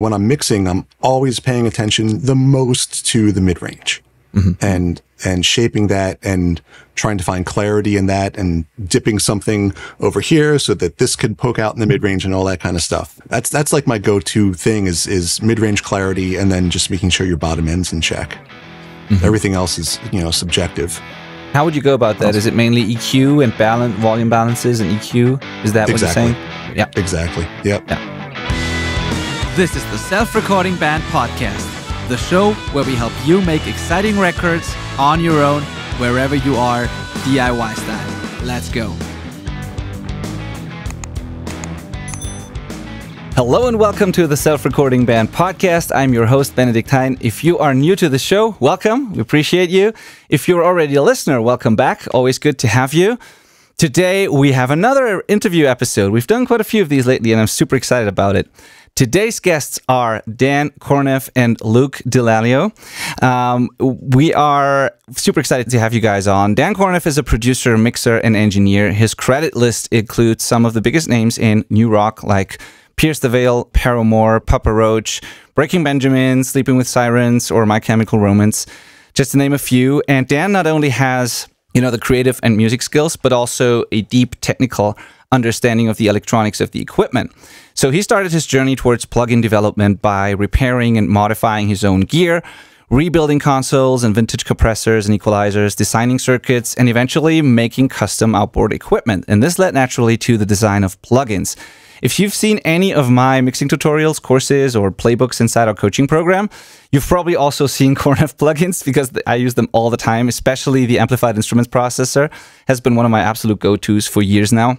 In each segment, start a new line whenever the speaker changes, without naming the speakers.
When I'm mixing, I'm always paying attention the most to the mid-range and shaping that and trying to find clarity in that and dipping something over here so that this could poke out in the mid-range and all that kind of stuff. That's like my go-to thing is mid-range clarity, and then just making sure your bottom end's in check. Everything else is, subjective.
How would you go about that? Is it mainly EQ and volume balances and EQ? Is that what you're saying?
Yeah. Exactly. Yep.
Yeah.
This is the Self-Recording Band Podcast, the show where we help you make exciting records on your own, wherever you are, DIY style. Let's go.
Hello and welcome to the Self-Recording Band Podcast. I'm your host, Benedict Hein. If you are new to the show, welcome. We appreciate you. If you're already a listener, welcome back. Always good to have you. Today, we have another interview episode. We've done quite a few of these lately, and I'm super excited about it. Today's guests are Dan Korneff and Luke DeLalio. We are super excited to have you guys on. Dan Korneff is a producer, mixer, and engineer. His credit list includes some of the biggest names in new rock, like Pierce the Veil, Paramore, Papa Roach, Breaking Benjamin, Sleeping with Sirens, or My Chemical Romance, just to name a few. And Dan not only has, the creative and music skills, but also a deep technical understanding of the electronics of the equipment. So he started his journey towards plugin development by repairing and modifying his own gear, rebuilding consoles and vintage compressors and equalizers, designing circuits, and eventually making custom outboard equipment. And this led naturally to the design of plugins. If you've seen any of my mixing tutorials, courses, or playbooks inside our coaching program, you've probably also seen Korneff plugins because I use them all the time, especially the Amplified Instruments Processor has been one of my absolute go-tos for years now.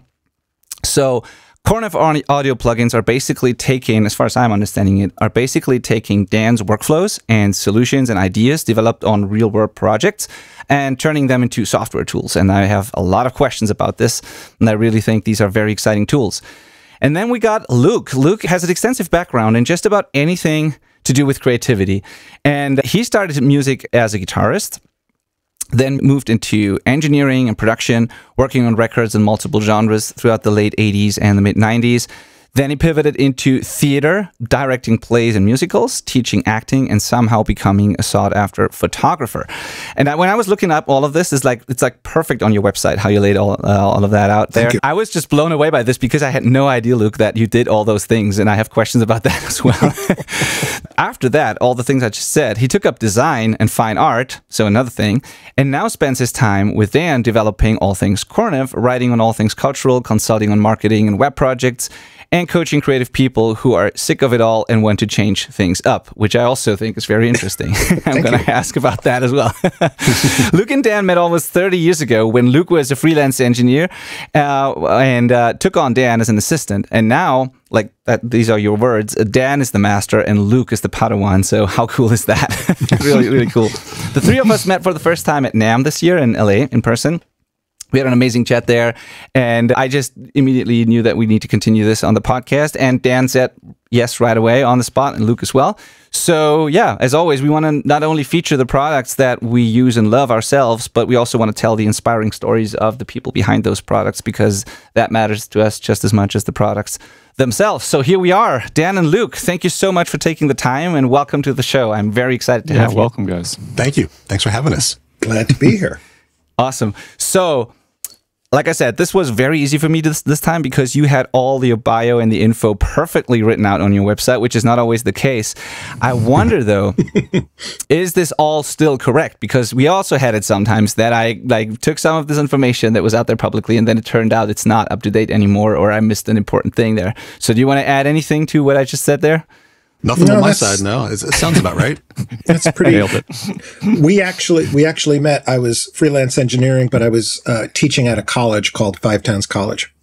So Korneff audio plugins are basically taking, as far as I'm understanding it, are basically taking Dan's workflows and solutions and ideas developed on real-world projects and turning them into software tools. And I have a lot of questions about this, and I really think these are very exciting tools. And then we got Luke. Luke has an extensive background in just about anything to do with creativity. And he started music as a guitarist, then moved into engineering and production, working on records in multiple genres throughout the late 80s and the mid 90s. Then he pivoted into theater, directing plays and musicals, teaching acting, and somehow becoming a sought-after photographer. And when I was looking up all of this, it's like perfect on your website, how you laid all of that out there. I was just blown away by this because I had no idea, Luke, that you did all those things, and I have questions about that as well. After that, all the things I just said, he took up design and fine art, so another thing, and now spends his time with Dan developing all things Korneff, writing on all things cultural, consulting on marketing and web projects, and coaching creative people who are sick of it all and want to change things up, which I also think is very interesting. I'm going to ask about that as well. Luke and Dan met almost 30 years ago when Luke was a freelance engineer and took on Dan as an assistant. And now, these are your words, Dan is the master and Luke is the Padawan. So how cool is that? Really, really cool. The three of us met for the first time at NAMM this year in LA in person. We had an amazing chat there, and I just immediately knew that we need to continue this on the podcast, and Dan said yes right away on the spot, and Luke as well. So yeah, as always, we want to not only feature the products that we use and love ourselves, but we also want to tell the inspiring stories of the people behind those products, because that matters to us just as much as the products themselves. So here we are, Dan and Luke. Thank you so much for taking the time, and welcome to the show. I'm very excited to have you.
Welcome, guys.
Thank you. Thanks for having us.
Glad to be here.
Awesome. So, like I said, this was very easy for me this time because you had all your bio and the info perfectly written out on your website, which is not always the case. I wonder, though, is this all still correct? Because we also had it sometimes that I took some of this information that was out there publicly, and then it turned out it's not up to date anymore, or I missed an important thing there. So do you want to add anything to what I just said there?
Nothing on my side, no. It sounds about right.
That's pretty. Nailed it. We actually met. I was freelance engineering, but I was teaching at a college called Five Towns College,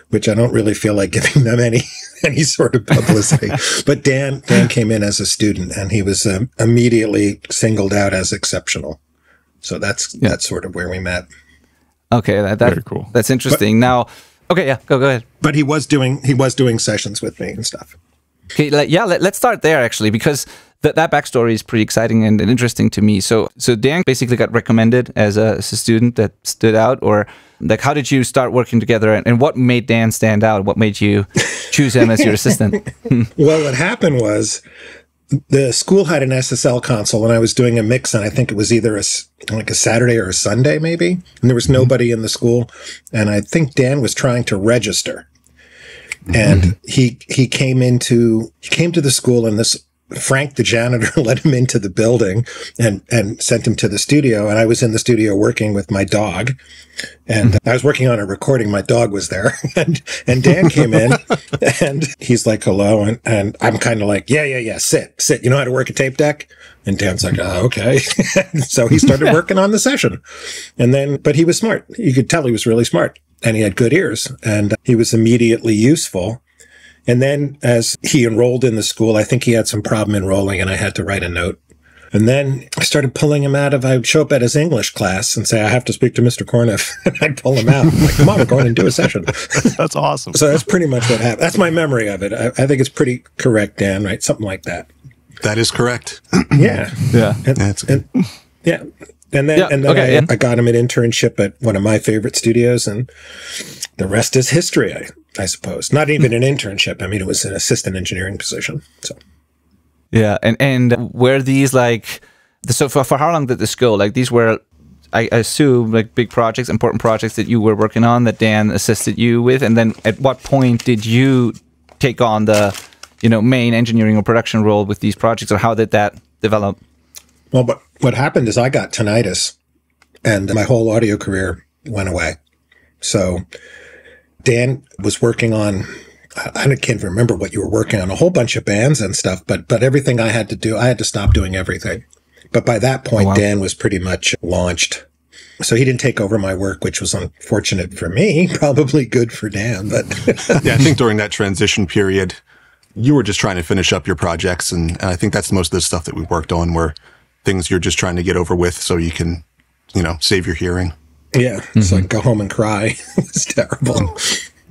which I don't really feel like giving them any sort of publicity. But Dan came in as a student, and he was immediately singled out as exceptional. So that's sort of where we met.
Okay, that's very cool. That's interesting. Go ahead.
But he was doing sessions with me and stuff.
Okay, let's start there, actually, because that backstory is pretty exciting and interesting to me. So Dan basically got recommended as a student that stood out, or like, how did you start working together, and what made Dan stand out? What made you choose him as your assistant?
Well, what happened was the school had an SSL console, and I was doing a mix, and I think it was either a Saturday or a Sunday, maybe. And there was nobody in the school, and I think Dan was trying to register. And he came to the school, and this Frank, the janitor, let him into the building and sent him to the studio. And I was in the studio working with my dog, and I was working on a recording. My dog was there, and Dan came in, and he's like, hello. And I'm kind of like, yeah, sit. You know how to work a tape deck? And Dan's like, okay. So he started working on the session. And then, but he was smart. You could tell he was really smart, and he had good ears, and he was immediately useful. And then as he enrolled in the school, I think he had some problem enrolling, and I had to write a note. And then I started pulling him out of, I would show up at his English class and say, I have to speak to Mr. Korneff. And I'd pull him out. I'm like, come on, we're going and do a session.
That's awesome.
So that's pretty much what happened. That's my memory of it. I think it's pretty correct, Dan, right? Something like that.
That is correct.
Yeah.
Yeah.
And then I got him an internship at one of my favorite studios, and the rest is history, I suppose. Not even an internship. I mean, it was an assistant engineering position. So,
yeah, and were these like, so for how long did this go? Like, these were, I assume, like big projects, important projects that you were working on that Dan assisted you with, and then at what point did you take on the, main engineering or production role with these projects, or how did that develop?
Well, but what happened is I got tinnitus, and my whole audio career went away. So Dan was working on, I can't even remember what you were working on, a whole bunch of bands and stuff, but everything I had to do, I had to stop doing everything. But by that point, Dan was pretty much launched. So he didn't take over my work, which was unfortunate for me, probably good for Dan. But
yeah, I think during that transition period, you were just trying to finish up your projects. And I think that's most of the stuff that we worked on were things you're just trying to get over with so you can, save your hearing.
Yeah, it's like go home and cry. It's terrible.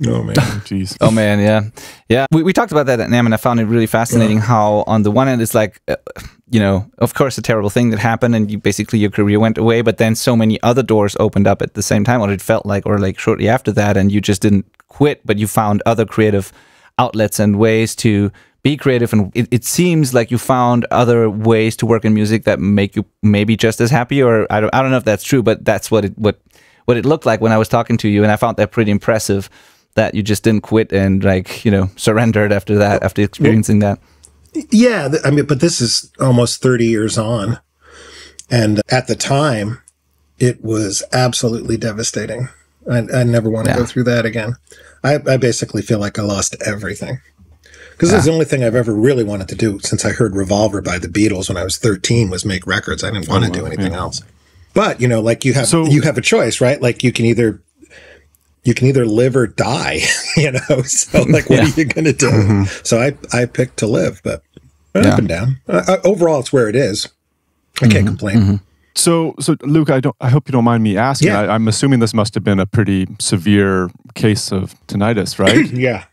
Oh, man.
Jeez.
Oh, man, yeah. Yeah, we talked about that at NAMM, and I found it really fascinating how, on the one hand, it's like, of course, a terrible thing that happened, and your career went away, but then so many other doors opened up at the same time, or it felt like, or like shortly after that, and you just didn't quit, but you found other creative outlets and ways to be creative, and it seems like you found other ways to work in music that make you maybe just as happy, or I don't know if that's true, but that's what it looked like when I was talking to you, and I found that pretty impressive that you just didn't quit and surrendered after that, after experiencing that.
Yeah, I mean, but this is almost 30 years on, and at the time, it was absolutely devastating. I never want to go through that again. I basically feel like I lost everything. Because this is the only thing I've ever really wanted to do since I heard Revolver by the Beatles when I was 13 was make records. I didn't want to do anything else. But, like you have a choice, right? Like you can either live or die, So like, what are you going to do? So I picked to live, but up and down. Overall, it's where it is. I can't complain.
So Luke, I hope you don't mind me asking. Yeah. I'm assuming this must have been a pretty severe case of tinnitus, right?
Yeah.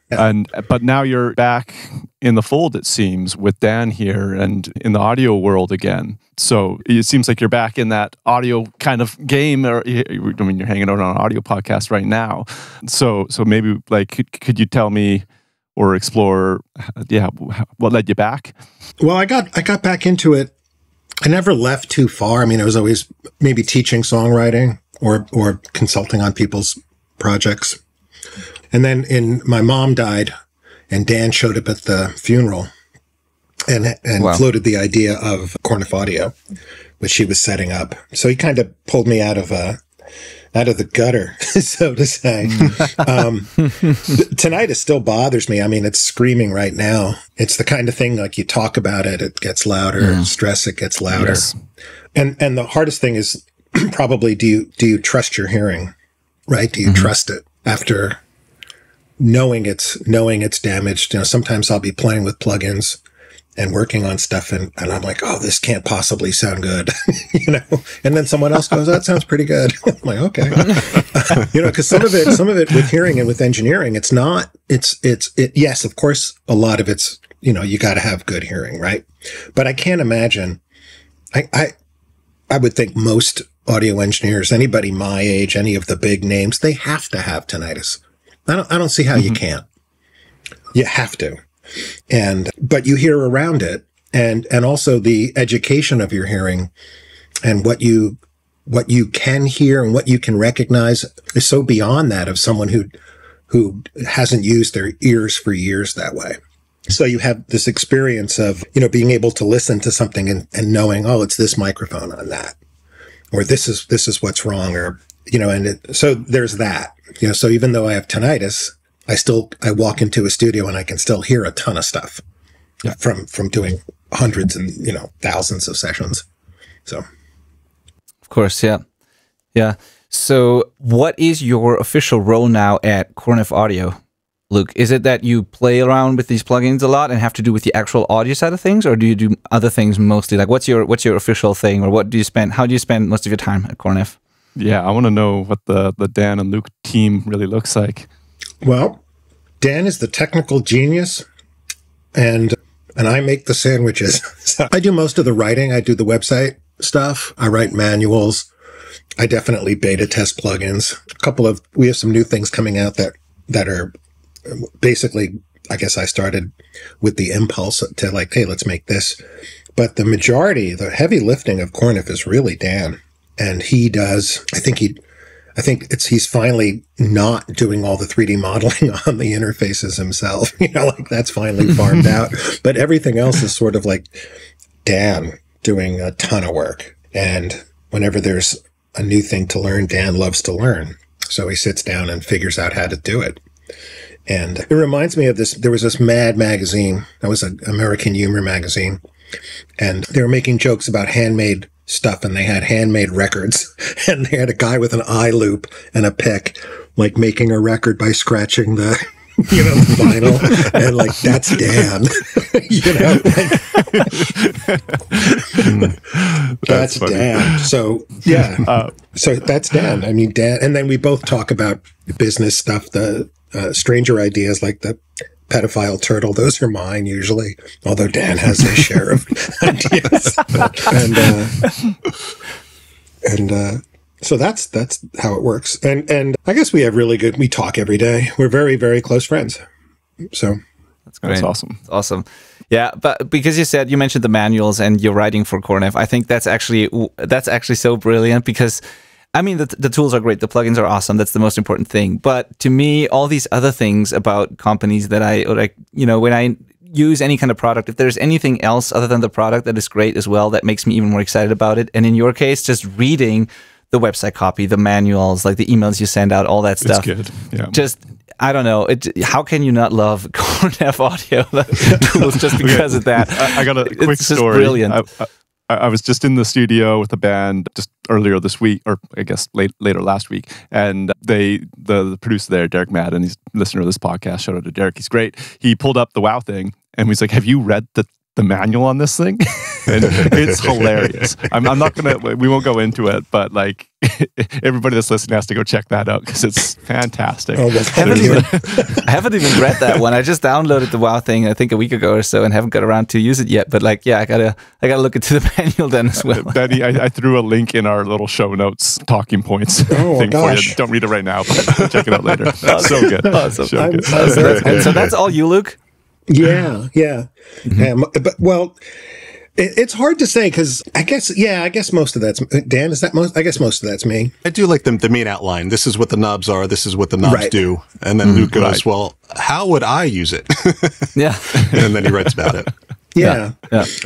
But now you're back in the fold, it seems, with Dan here and in the audio world again. So it seems like you're back in that audio kind of game, or you're hanging out on an audio podcast right now. So maybe could you tell me or explore, what led you back?
Well, I got back into it. I never left too far. I mean, I was always maybe teaching songwriting or consulting on people's projects. And then my mom died, and Dan showed up at the funeral and floated the idea of Korneff Audio, which he was setting up. So he kind of pulled me out of the gutter, so to say. Tinnitus still bothers me. I mean, it's screaming right now. It's the kind of thing, like, you talk about it, it gets louder. Stress, it gets louder. Yes. And the hardest thing is probably, do you trust your hearing, right? Do you trust it after knowing it's damaged? Sometimes I'll be playing with plugins and working on stuff, and I'm like, oh, this can't possibly sound good, and then someone else goes, that sounds pretty good. I'm like, okay. Because some of it with hearing and with engineering, yes, of course, a lot of it's you got to have good hearing, right? But I can't imagine. I would think most audio engineers, anybody my age, any of the big names, they have to have tinnitus. I don't see how you can't. You have to. But you hear around it, and also the education of your hearing and what you can hear and what you can recognize is so beyond that of someone who hasn't used their ears for years that way. So you have this experience of, being able to listen to something and knowing, oh, it's this microphone on that, or this is what's wrong, or, so there's that, so even though I have tinnitus, I walk into a studio and I can still hear a ton of stuff from doing hundreds and, thousands of sessions. So.
Of course. Yeah. Yeah. So what is your official role now at Korneff Audio, Luke? Is it that you play around with these plugins a lot and have to do with the actual audio side of things, or do you do other things mostly? Like what's your official thing, or how do you spend most of your time at Korneff?
Yeah, I want to know what the Dan and Luke team really looks like.
Well, Dan is the technical genius, and I make the sandwiches. So I do most of the writing. I do the website stuff. I write manuals. I definitely beta test plugins. We have some new things coming out that are basically, I guess I started with the impulse to like, hey, let's make this. But the majority, the heavy lifting of Korneff is really Dan. And he does, I think he's finally not doing all the 3D modeling on the interfaces himself. Like that's finally farmed out. But everything else is sort of like Dan doing a ton of work. And whenever there's a new thing to learn, Dan loves to learn. So he sits down and figures out how to do it. And it reminds me of this. There was this Mad magazine. That was an American humor magazine. And they were making jokes about handmade stuff, and they had handmade records. And they had a guy with an eye loop and a pick, like making a record by scratching the, the vinyl. And like, that's Dan. That's Dan. So, yeah. So that's Dan. I mean, Dan. And then we both talk about business stuff, the stranger ideas like the pedophile turtle. Those are mine usually, although Dan has his share of ideas. So that's how it works. And I guess we talk every day. We're very, very close friends. So
that's great.
That's awesome.
Awesome. Yeah, but because you mentioned the manuals and you're writing for Korneff, I think that's actually so brilliant because I mean, the tools are great. The plugins are awesome. That's the most important thing. But to me, all these other things about companies that when I use any kind of product, if there's anything else other than the product that is great as well, that makes me even more excited about it. And in your case, just reading the website copy, the manuals, like the emails you send out, all that stuff.
It's good. Yeah.
Just, I don't know. How can you not love Korneff Audio tools just because of that?
I got a quick
it's
story.
Just brilliant.
I was just in the studio with a band just earlier this week, or I guess later last week, and the producer there, Derek Madden, he's a listener to this podcast. Shout out to Derek, he's great. He pulled up the WoW thing and he's like, "Have you read the manual on this thing?" And it's hilarious. I'm not we won't go into it, but like everybody that's listening has to go check that out because it's fantastic.
I haven't even read that one. I just downloaded the WoW thing I think a week ago or so and haven't got around to use it yet. But like, yeah, I gotta look into the manual then as well.
Benny, I threw a link in our little show notes talking points thing for you. Don't read it right now, but check it out later. So good.
Awesome.
So good.
So that's all you, Luke?
Yeah. Mm-hmm. But well, it's hard to say because I guess most of that's Dan. Is that most? I guess most of that's me.
I do like the main outline. This is what the knobs are. This is what the knobs do. And then Luke goes, "Well, how would I use it?"
Yeah,
and then he writes about it.
Yeah.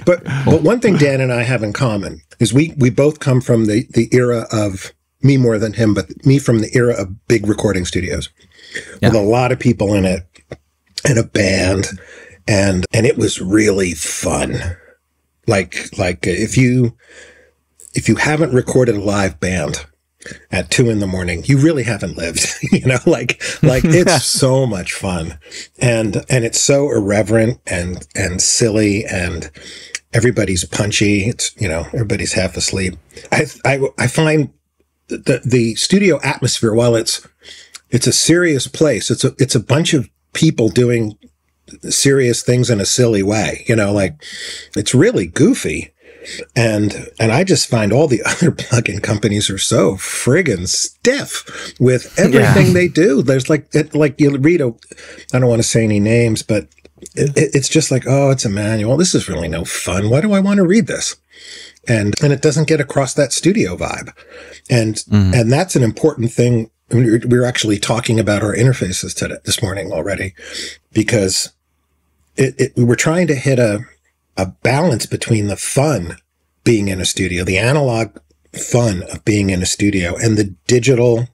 But one thing Dan and I have in common is we both come from the era of me more than him, but me from the era of big recording studios with a lot of people in it and a band, and it was really fun. Like if you haven't recorded a live band at 2 a.m, you really haven't lived, like it's so much fun and it's so irreverent and silly and everybody's punchy. It's, everybody's half asleep. I find the studio atmosphere, while it's a serious place, it's a bunch of people doing serious things in a silly way, like it's really goofy. And I just find all the other plugin companies are so friggin' stiff with everything they do. There's like you read I don't want to say any names, but it's just like, oh, it's a manual. This is really no fun. Why do I want to read this? And it doesn't get across that studio vibe. And that's an important thing. I mean, we were actually talking about our interfaces this morning already, because we were trying to hit a balance between the fun being in a studio, the analog fun of being in a studio, and the digital.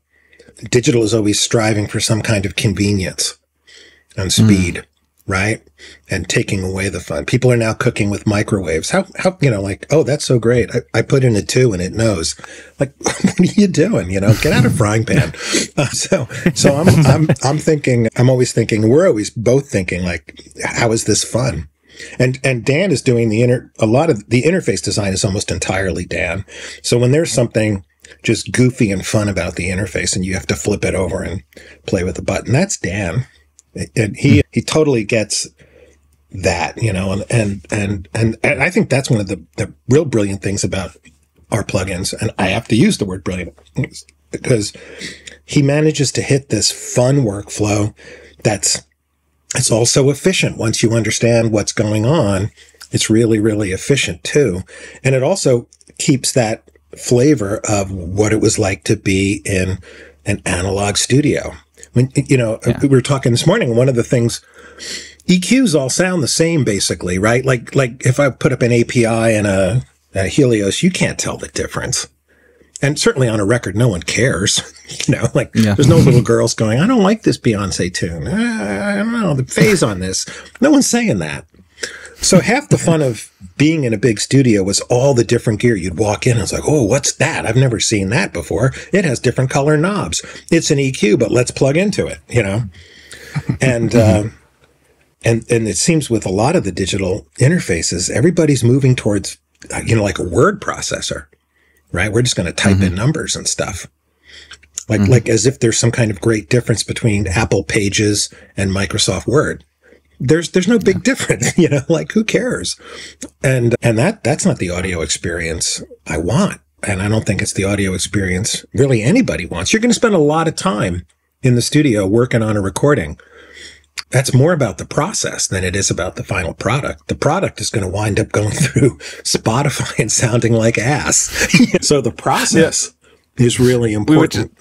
Digital is always striving for some kind of convenience and speed, right? And taking away the fun. People are now cooking with microwaves. How like, oh, that's so great. I put in a 2 and it knows. Like, what are you doing? Get out of frying pan. So I'm thinking, I'm always thinking, we're always both thinking, like, how is this fun? And Dan is doing a lot of the interface design is almost entirely Dan. So when there's something just goofy and fun about the interface and you have to flip it over and play with the button, that's Dan. And he totally gets that, and I think that's one of the real brilliant things about our plugins. And I have to use the word brilliant because he manages to hit this fun workflow it's also efficient. Once you understand what's going on, it's really, really efficient too. And it also keeps that flavor of what it was like to be in an analog studio. When, we were talking this morning, one of the things, EQs all sound the same basically, right? Like if I put up an API and a Helios, you can't tell the difference. And certainly on a record, no one cares. There's no little girls going, I don't like this Beyonce tune. I don't know, the phase on this. No one's saying that. So half the fun of being in a big studio was all the different gear. You'd walk in and it's like, oh, what's that? I've never seen that before. It has different color knobs. It's an EQ, but let's plug into it, And and it seems with a lot of the digital interfaces, everybody's moving towards, like a word processor. Right? We're just going to type in numbers and stuff. Like as if there's some kind of great difference between Apple Pages and Microsoft Word. There's no big difference, like who cares? And that's not the audio experience I want. And I don't think it's the audio experience really anybody wants. You're going to spend a lot of time in the studio working on a recording. That's more about the process than it is about the final product. The product is going to wind up going through Spotify and sounding like ass. So the process is really important.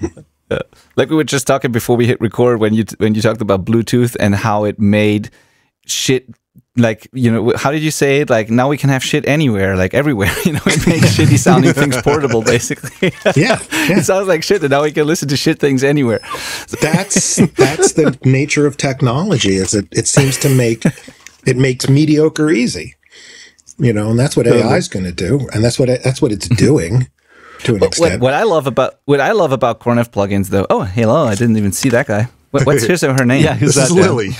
We were just talking before we hit record when you talked about Bluetooth and how it made shit, like, how did you say it? Like, now we can have shit anywhere, like everywhere. It makes shitty sounding things portable, basically.
Yeah.
It sounds like shit, and now we can listen to shit things anywhere.
That's the nature of technology. Is it seems to makes mediocre easy. And that's what AI is going to do, and that's what it's doing to an extent.
What I love about Korneff plugins, though. Oh, hello! I didn't even see that guy. What's her name?
Yeah,
this is Lily.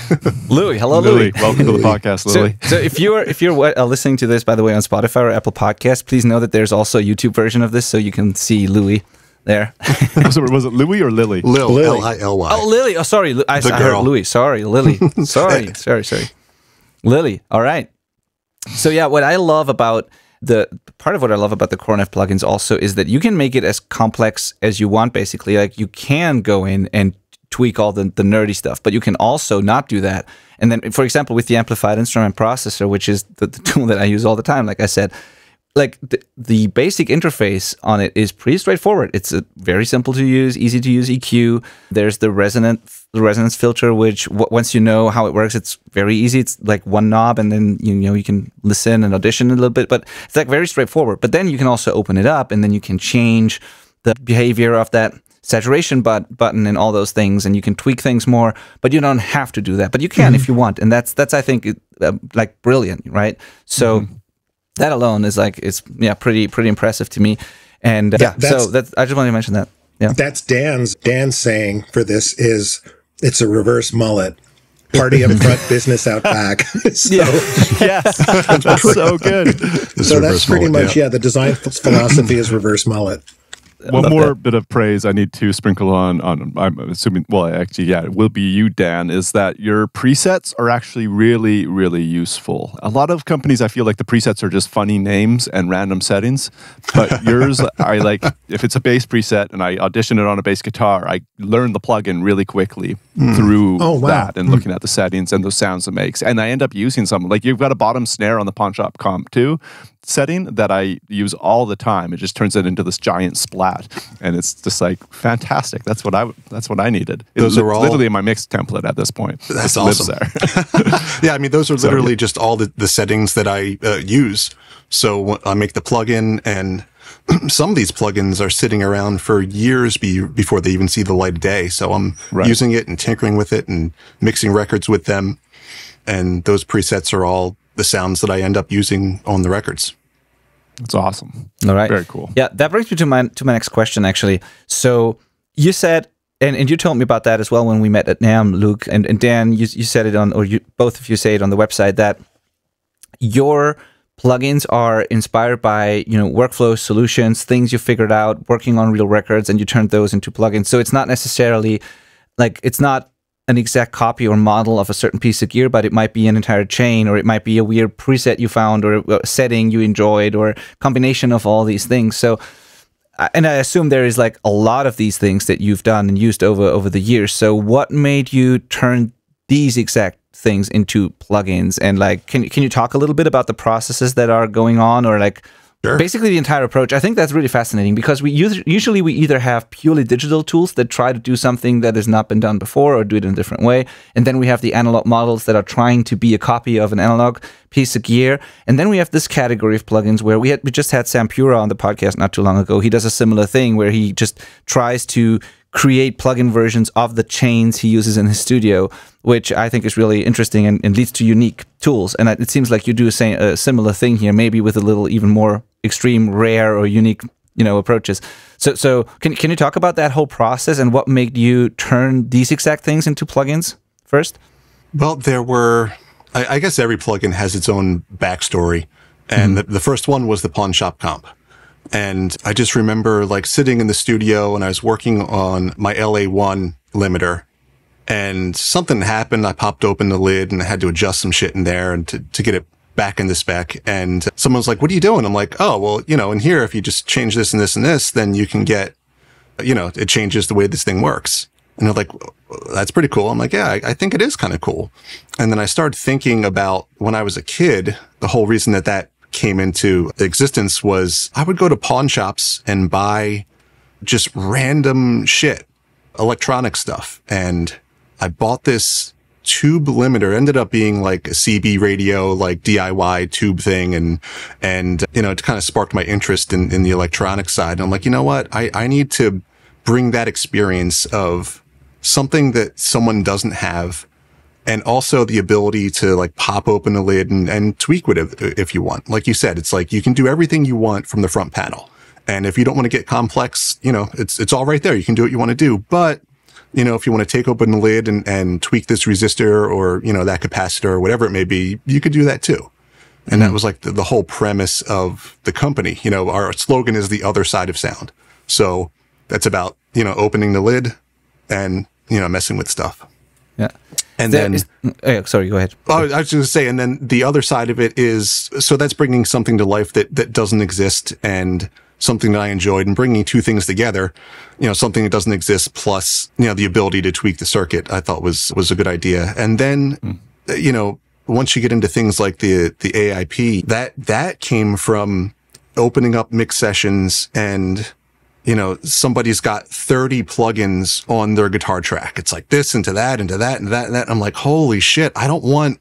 Louie, hello, Louie.
Welcome to the podcast, Lily.
So if you're listening to this, by the way, on Spotify or Apple Podcasts, please know that there's also a YouTube version of this, so you can see Louie there.
Was it Louie or Lily?
Lily. L-I-L-Y.
Oh, Lily. Oh, sorry. I heard Louie. Sorry, Lily. Sorry. Lily. All right. So yeah, what I love about the Korneff plugins also is that you can make it as complex as you want, basically. Like, you can go in and tweak all the nerdy stuff, but you can also not do that. And then, for example, with the amplified instrument processor, which is the tool that I use all the time, like I said, like the basic interface on it is pretty straightforward. It's a very simple to use, easy to use EQ. There's the resonance filter, which once you know how it works, it's very easy. It's like one knob, and then you can listen and audition a little bit, but it's like very straightforward. But then you can also open it up, and then you can change the behavior of that saturation button and all those things, and you can tweak things more, but you don't have to do that, but you can if you want. And that's I think like brilliant, right? So that alone is like, it's pretty impressive to me. And so that's, I just wanted to mention that. Yeah, that's
Dan's saying for this is it's a reverse mullet. Party up front, business out back. So,
yes, that's so good.
So that's pretty much the design philosophy is reverse mullet.
One more bit of praise I need to sprinkle on I'm assuming, well, actually, yeah, it will be you, Dan, is that your presets are actually really, really useful. A lot of companies, I feel like the presets are just funny names and random settings, but yours, I like, if it's a bass preset and I audition it on a bass guitar, I learn the plugin really quickly through that and looking at the settings and the sounds it makes. And I end up using some, like you've got a bottom snare on the Pawn Shop Comp 2 setting that I use all the time. It just turns it into this giant splat, and it's just like fantastic. That's what I needed. Those are all literally in my mix template at this point.
That's awesome. Yeah, I mean, those are literally just all the settings that I use. So I make the plugin, and some of these plugins are sitting around for years before they even see the light of day. So I'm using it and tinkering with it and mixing records with them, and those presets are all the sounds that I end up using on the records.
That's awesome.
All right.
Very cool.
Yeah, that brings me to my next question, actually. So you said, and you told me about that as well when we met at NAMM, Luke, and Dan, you said it on, or both of you say it on the website, that your plugins are inspired by, workflow solutions, things you figured out working on real records, and you turned those into plugins. So it's not necessarily like, it's not an exact copy or model of a certain piece of gear, but it might be an entire chain, or it might be a weird preset you found, or a setting you enjoyed, or a combination of all these things. So, and I assume there is like a lot of these things that you've done and used over the years. So what made you turn these exact things into plugins? And like, can you talk a little bit about the processes that are going on, or like, sure, basically the entire approach? I think that's really fascinating, because we usually either have purely digital tools that try to do something that has not been done before or do it in a different way, and then we have the analog models that are trying to be a copy of an analog piece of gear, and then we have this category of plugins where we just had Sam Pura on the podcast not too long ago. He does a similar thing where he just tries to create plugin versions of the chains he uses in his studio, which I think is really interesting and leads to unique tools. And it seems like you do a similar thing here, maybe with a little even more extreme, rare, or unique, approaches. So can you talk about that whole process and what made you turn these exact things into plugins first? Well,
there were, I guess every plugin has its own backstory. And the first one was the Pawn Shop Comp. And I just remember like sitting in the studio and I was working on my LA1 limiter, and something happened. I popped open the lid and I had to adjust some shit in there and to get it back into spec. And someone was like, "What are you doing?" I'm like, "Oh, well, in here, if you just change this and this and this, then you can get, it changes the way this thing works." And they're like, "That's pretty cool." I'm like, "Yeah, I think it is kind of cool." And then I started thinking about when I was a kid, the whole reason that came into existence was I would go to pawn shops and buy just random shit, electronic stuff. And I bought this tube limiter, ended up being like a CB radio, like DIY tube thing. And it kind of sparked my interest in the electronic side. And I'm like, you know what? I need to bring that experience of something that someone doesn't have, and also the ability to like pop open the lid and tweak it if you want. Like you said, it's like you can do everything you want from the front panel. And if you don't want to get complex, it's all right there. You can do what you want to do. But, if you want to take open the lid and tweak this resistor or, that capacitor or whatever it may be, you could do that too. And that was like the whole premise of the company. Our slogan is the other side of sound. So that's about, opening the lid and, messing with stuff.
Yeah.
And then,
sorry, go ahead.
I was just going to say, and then the other side of it is, so that's bringing something to life that doesn't exist, and something that I enjoyed, and bringing two things together, something that doesn't exist plus, the ability to tweak the circuit, I thought was a good idea. And then, once you get into things like the AIP, that came from opening up mix sessions and, somebody's got 30 plugins on their guitar track. It's like this into that, into that, and that, and that. I'm like, holy shit, I don't want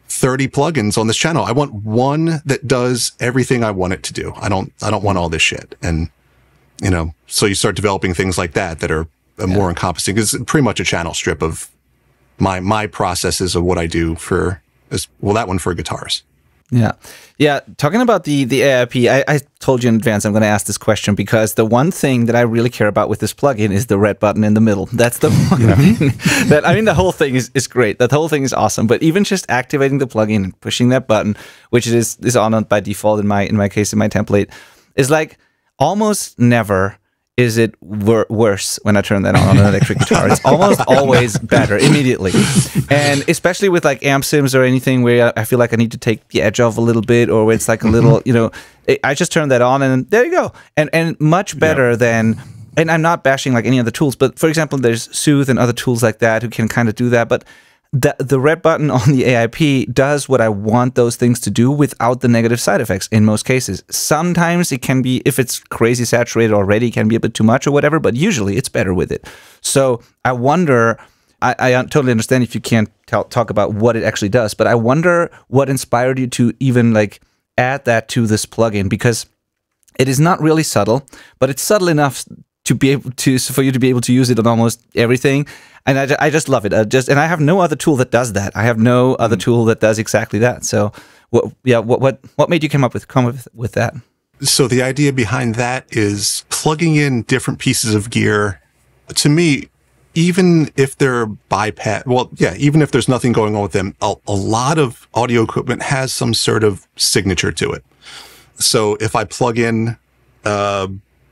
30 plugins on this channel. I want one that does everything I want it to do. I don't want all this shit. And, so you start developing things like that are more encompassing. It's pretty much a channel strip of my processes of what I do that one for guitars.
Yeah. Talking about the AIP, I told you in advance I'm going to ask this question because the one thing that I really care about with this plugin is the red button in the middle. That's the one thing the whole thing is great. That whole thing is awesome. But even just activating the plugin and pushing that button, which is on by default in my case, in my template, is like almost never is it worse when I turn that on an electric guitar? It's almost always better immediately. And especially with like amp sims or anything where I feel like I need to take the edge off a little bit, or where it's like a little, I just turn that on and there you go. And much better than, and I'm not bashing like any other tools, but for example, there's Soothe and other tools like that who can kind of do that. But the red button on the AIP does what I want those things to do without the negative side effects in most cases. Sometimes it can be, if it's crazy saturated already, it can be a bit too much or whatever, but usually it's better with it. So I wonder, I totally understand if you can't talk about what it actually does, but I wonder what inspired you to even like add that to this plugin, because it is not really subtle, but it's subtle enough to be able to, for you to be able to use it on almost everything. And I just love it. And I have no other tool that does that. I have no other tool that does exactly that. So, what made you come up with that?
So the idea behind that is plugging in different pieces of gear. To me, even if they're even if there's nothing going on with them, a lot of audio equipment has some sort of signature to it. So if I plug in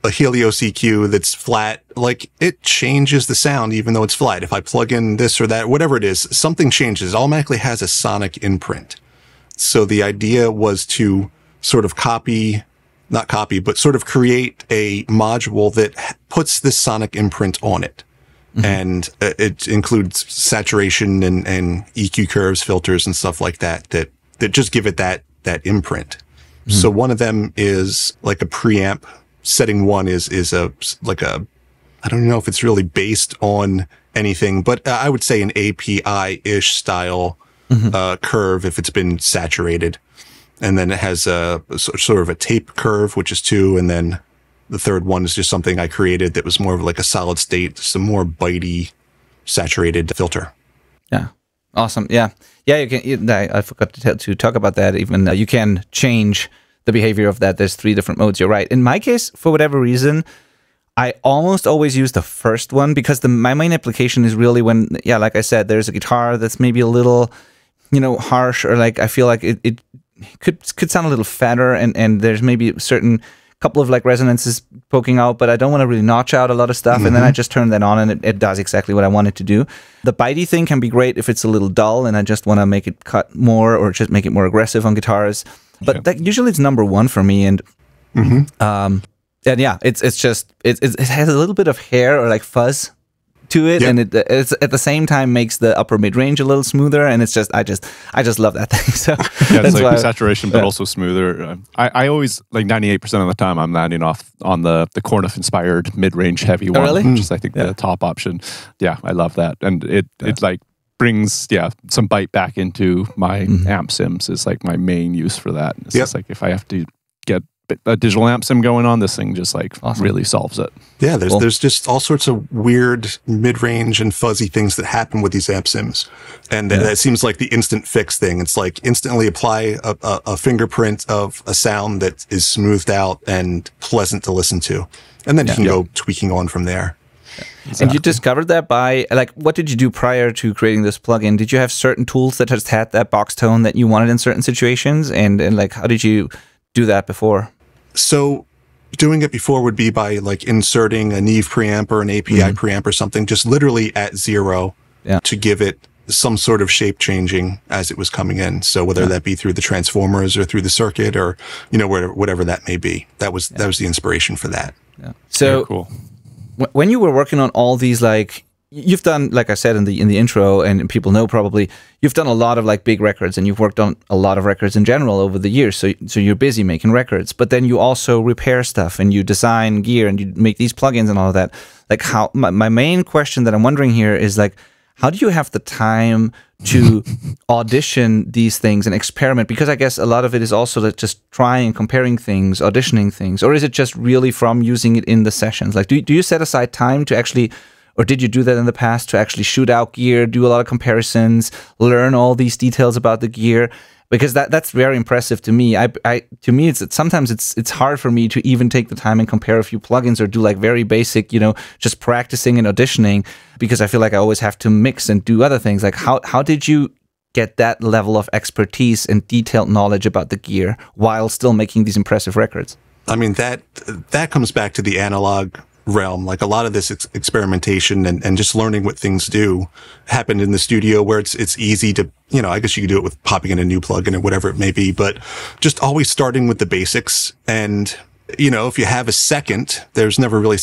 a Helios EQ that's flat, like it changes the sound even though it's flat. If I plug in this or that, whatever it is, something changes. It automatically has a sonic imprint. So the idea was to sort of sort of create a module that puts this sonic imprint on it. Mm-hmm. And it includes saturation and EQ curves, filters, and stuff like that just give it that imprint. Mm-hmm. So one of them is like a preamp. Setting one is I don't know if it's really based on anything, but I would say an API-ish style curve if it's been saturated. And then it has a sort of a tape curve, which is 2. And then the third one is just something I created that was more of like a solid state, some more bitey, saturated filter.
Yeah. Awesome. Yeah. Yeah. You can, I forgot to talk about that. Even you can change the behavior of that. There's 3 different modes. You're right. In my case, for whatever reason, I almost always use the first one because my main application is really when, like I said, there's a guitar that's maybe a little, harsh, or like I feel like it could sound a little fatter, and there's maybe a certain couple of like resonances poking out, but I don't want to really notch out a lot of stuff. Mm-hmm. And then I just turn that on and it does exactly what I want it to do. The bitey thing can be great if it's a little dull and I just want to make it cut more or just make it more aggressive on guitars. But that usually it's number 1 for me. And it has a little bit of hair or like fuzz to it, and it's at the same time makes the upper mid range a little smoother, and it's just I just love that thing. So
it's like saturation, but also smoother. I always, like 98% of the time, I'm landing off on the Korneff inspired mid range heavy one,
really?
Which is I think the top option. Yeah, I love that, and it like brings some bite back into my amp sims. Is like my main use for that. It's just like if I have to get a digital amp sim going on, this thing just like really solves it.
Yeah, there's just all sorts of weird mid-range and fuzzy things that happen with these amp sims, and that seems like the instant fix thing. It's like instantly apply a fingerprint of a sound that is smoothed out and pleasant to listen to, and then you can go tweaking on from there.
Exactly. And you discovered that by, like, what did you do prior to creating this plugin? Did you have certain tools that just had that box tone that you wanted in certain situations, and like how did you do that before?
So doing it before would be by like inserting a Neve preamp or an API preamp or something, just literally at 0 to give it some sort of shape changing as it was coming in. So whether that be through the transformers or through the circuit or, whatever that may be, that was the inspiration for that.
Yeah. So
cool.
When you were working on all these, like, you've done, like I said in the intro, and people know probably, you've done a lot of like big records, and you've worked on a lot of records in general over the years. So you're busy making records, but then you also repair stuff and you design gear and you make these plugins and all of that. Like how my main question that I'm wondering here is like, how do you have the time to audition these things and experiment? Because I guess a lot of it is also like just trying, comparing things, auditioning things, or is it just really from using it in the sessions? Like, do you set aside time to actually, or did you do that in the past to actually shoot out gear, do a lot of comparisons, learn all these details about the gear? Because that's very impressive to me. To me, sometimes it's hard for me to even take the time and compare a few plugins or do like very basic, just practicing and auditioning, because I feel like I always have to mix and do other things. Like how did you get that level of expertise and detailed knowledge about the gear while still making these impressive records?
I mean, that comes back to the analog realm. Like a lot of this experimentation and just learning what things do happened in the studio, where it's easy to, I guess you could do it with popping in a new plugin or whatever it may be, but just always starting with the basics. And, if you have a second, there's never really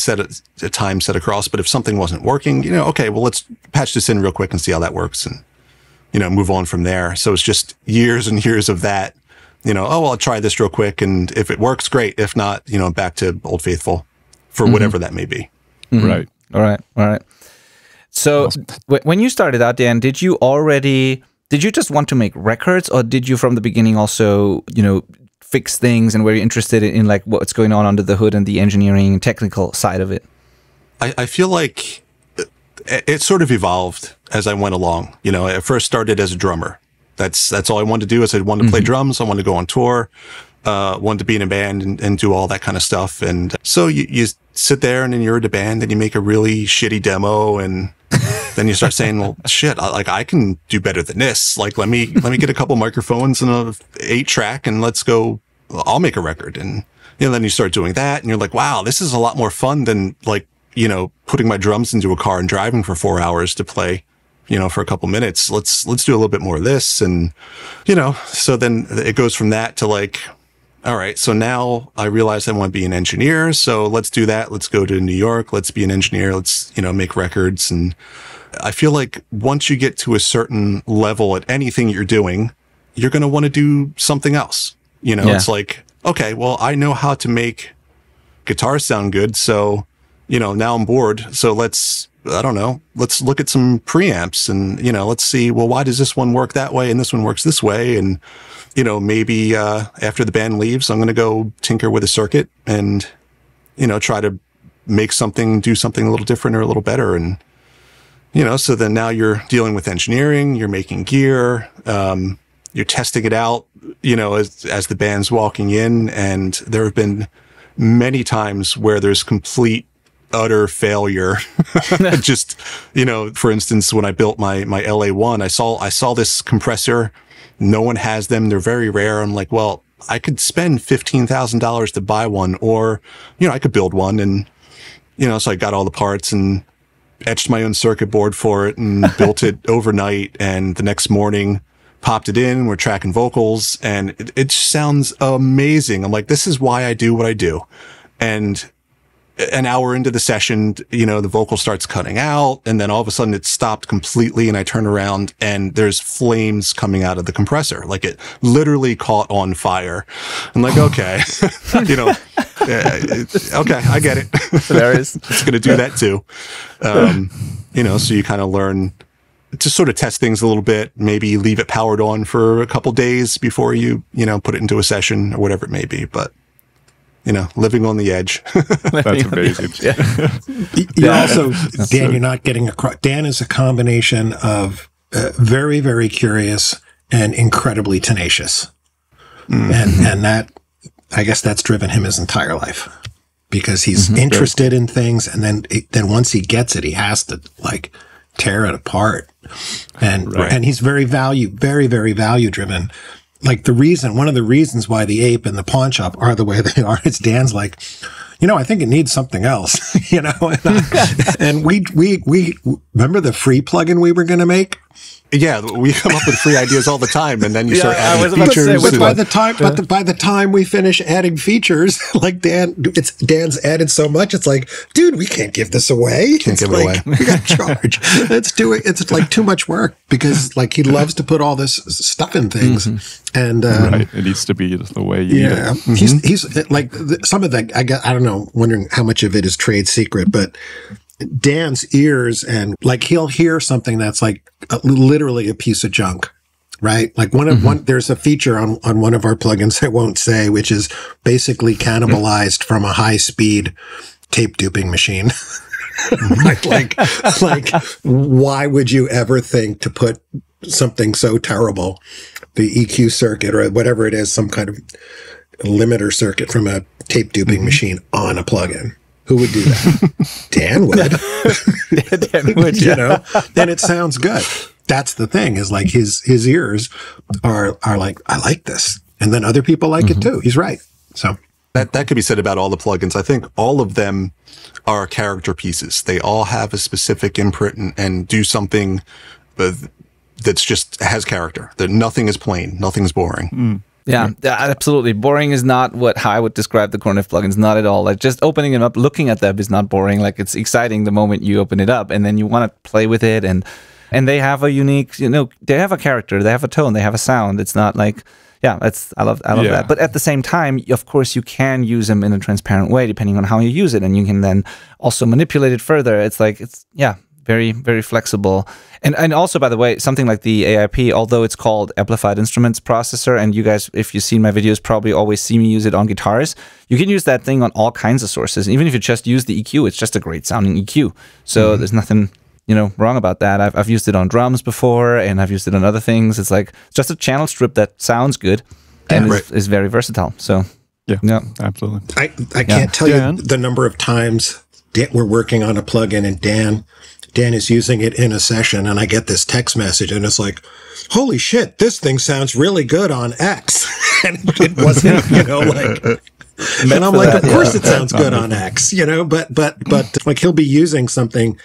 a time set across, but if something wasn't working, okay, well, let's patch this in real quick and see how that works and, move on from there. So it's just years and years of that, I'll try this real quick. And if it works, great. If not, back to Old Faithful for whatever that may be.
Right.
All right. So when you started out, Dan, did you just want to make records, or did you from the beginning also, fix things, and were you interested in like what's going on under the hood and the engineering and technical side of it?
I feel like it sort of evolved as I went along. I first started as a drummer. That's all I wanted to do. Is I wanted to play drums. I wanted to go on tour. Wanted to be in a band and do all that kind of stuff. And so you sit there and then you're in a band and you make a really shitty demo, and then you start saying, well, shit, I can do better than this. Like, let me get a couple microphones and a 8-track and let's go, I'll make a record. And, then you start doing that and you're like, wow, this is a lot more fun than putting my drums into a car and driving for 4 hours to play, for a couple minutes. Let's do a little bit more of this. And, so then it goes from that to like, all right, so now I realize I want to be an engineer. So let's do that. Let's go to New York. Let's be an engineer. Let's, make records. And I feel like once you get to a certain level at anything you're doing, you're going to want to do something else. It's like, okay, well, I know how to make guitars sound good. So, now I'm bored. So let's look at some preamps and, let's see, well, why does this one work that way and this one works this way? And, maybe after the band leaves, I'm going to go tinker with a circuit and, try to make do something a little different or a little better. And, so then now you're dealing with engineering, you're making gear, you're testing it out, as the band's walking in. And there have been many times where there's complete, utter failure. Just, for instance, when I built my LA1, I saw this compressor. No one has them. They're very rare. I'm like, well, I could spend $15,000 to buy one, or, I could build one. And, so I got all the parts and etched my own circuit board for it and built it overnight. And the next morning popped it in. We're tracking vocals and it sounds amazing. I'm like, this is why I do what I do. And an hour into the session, the vocal starts cutting out, and then all of a sudden it stopped completely, and I turn around and there's flames coming out of the compressor. Like it literally caught on fire. I'm like, okay, okay, I get it.
Hilarious.
It's going to do that too. So you kind of learn to sort of test things a little bit, maybe leave it powered on for a couple days before you put it into a session or whatever it may be. But living on the edge.
That's amazing.
You also, Dan, you're not getting across. Dan is a combination of very, very curious and incredibly tenacious. And that, I guess that's driven him his entire life, because he's interested in things. And then once he gets it, he has to like tear it apart. And he's very, very value driven. Like one of the reasons why the Ape and the Pawn Shop are the way they are, is Dan's like, I think it needs something else, and we remember the free plugin we were going to make.
Yeah, we come up with free ideas all the time, and then you start adding features.
But by the time we finish adding features, like Dan's added so much, it's like, dude, we can't give this away.
Can't give it away.
We got to charge. Let's do it. It's like too much work, because like he loves to put all this stuff in things, and
it needs to be the way you need it.
He's like some of the I don't know, wondering how much of it is trade secret, but Dan's ears, and like he'll hear something that's like literally a piece of junk, right? Like there's a feature on one of our plugins I won't say, which is basically cannibalized from a high speed tape duping machine. like why would you ever think to put something so terrible, the EQ circuit or whatever it is, some kind of limiter circuit from a tape duping machine on a plugin? Who would do that? Dan would.
Dan would,
Then it sounds good. That's the thing, is like his ears are like, I like this. And then other people like it too. He's right. So
That could be said about all the plugins. I think all of them are character pieces. They all have a specific imprint and do something that's just has character. That nothing is plain, nothing's boring.
Yeah, absolutely. Boring is not how I would describe the Korneff plugins. Not at all. Like just opening them up, looking at them is not boring. Like it's exciting the moment you open it up, and then you want to play with it, and they have a unique, they have a character, they have a tone, they have a sound. It's not like, I love that. But at the same time, of course, you can use them in a transparent way depending on how you use it, and you can then also manipulate it further. It's like very, very flexible. And also, by the way, something like the AIP, although it's called Amplified Instruments Processor, and you guys, if you've seen my videos, probably always see me use it on guitars, you can use that thing on all kinds of sources. Even if you just use the EQ, it's just a great sounding EQ. So there's nothing wrong about that. I've used it on drums before, and I've used it on other things. It's like it's just a channel strip that sounds good and is very versatile. So
yeah, absolutely.
I can't tell you the number of times we're working on a plugin and Dan is using it in a session, and I get this text message, and it's like, holy shit, this thing sounds really good on X. And it wasn't, and I'm like, of course it sounds good on X, but like he'll be using something,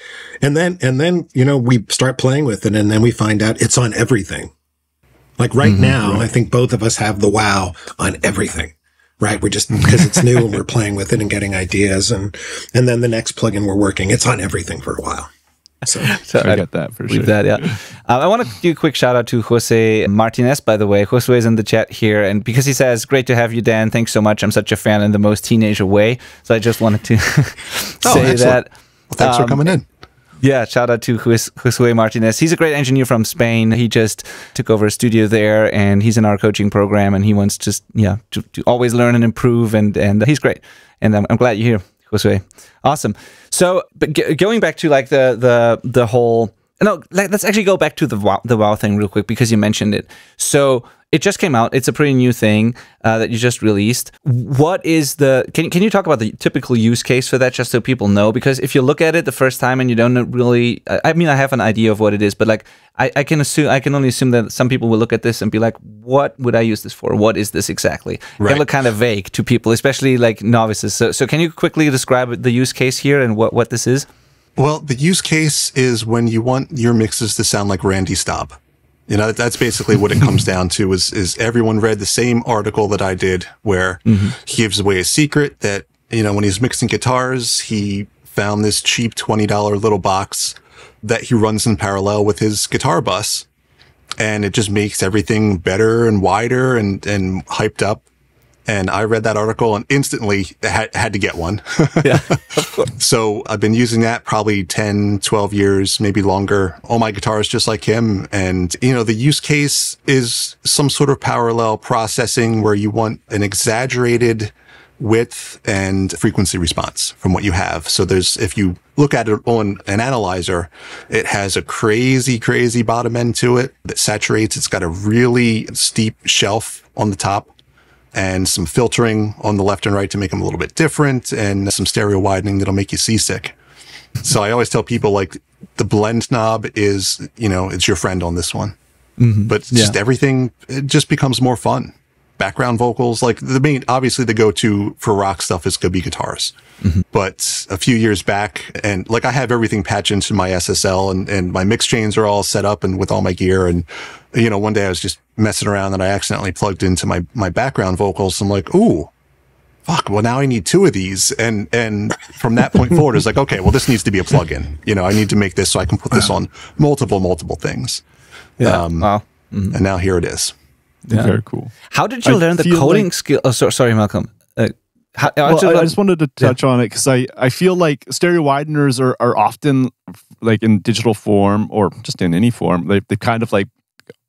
and then we start playing with it, and then we find out it's on everything. Like right now, I think both of us have the wow on everything. Right, we're just because it's new and we're playing with it and getting ideas, and then the next plugin we're working, it's on everything for a while. So
I get that for sure.
I want to do a quick shout out to Jose Martinez, by the way. Jose is in the chat here, and because he says, "Great to have you, Dan. Thanks so much. I'm such a fan in the most teenager way." So I just wanted to say that.
Well, thanks for coming in.
Yeah, shout out to Josue Martinez. He's a great engineer from Spain. He just took over a studio there, and he's in our coaching program, and he wants to always learn and improve, and he's great. And I'm glad you're here, Josue. Awesome. So, but going back to like the whole, let's actually go back to the wow thing real quick because you mentioned it. So it just came out. It's a pretty new thing that you just released. What is can you talk about the typical use case for that, just so people know? Because if you look at it the first time and you don't really, I mean, I have an idea of what it is, but like I can only assume that some people will look at this and be like, what would I use this for? What is this exactly? Right. It can look kind of vague to people, especially like novices. So can you quickly describe the use case here and what this is?
Well, the use case is when you want your mixes to sound like Randy Staub. That's basically what it comes down to is everyone read the same article that I did where he gives away a secret that, when he's mixing guitars, he found this cheap $20 little box that he runs in parallel with his guitar bus. And it just makes everything better and wider and hyped up. And I read that article and instantly had to get one.
Yeah.
So I've been using that probably 10, 12 years, maybe longer. All my guitars just like him. And, the use case is some sort of parallel processing where you want an exaggerated width and frequency response from what you have. So if you look at it on an analyzer, it has a crazy, crazy bottom end to it that saturates. It's got a really steep shelf on the top, and some filtering on the left and right to make them a little bit different, and some stereo widening that'll make you seasick. So I always tell people, like, the blend knob is, it's your friend on this one. But just everything, it just becomes more fun. Background vocals, like obviously the go-to for rock stuff is going to be guitars. But a few years back, and like I have everything patched into my SSL and my mix chains are all set up and with all my gear. And, one day I was just messing around and I accidentally plugged into my background vocals. I'm like, ooh, fuck, well now I need two of these. And from that point forward, it's like, okay, well this needs to be a plugin. I need to make this so I can put this on multiple things.
Yeah. Wow.
And now here it is.
Yeah.
Very cool.
How did you learn the coding skill? Oh, sorry, Malcolm.
I just wanted to touch on it because I feel like stereo wideners are often like in digital form or just in any form. They kind of like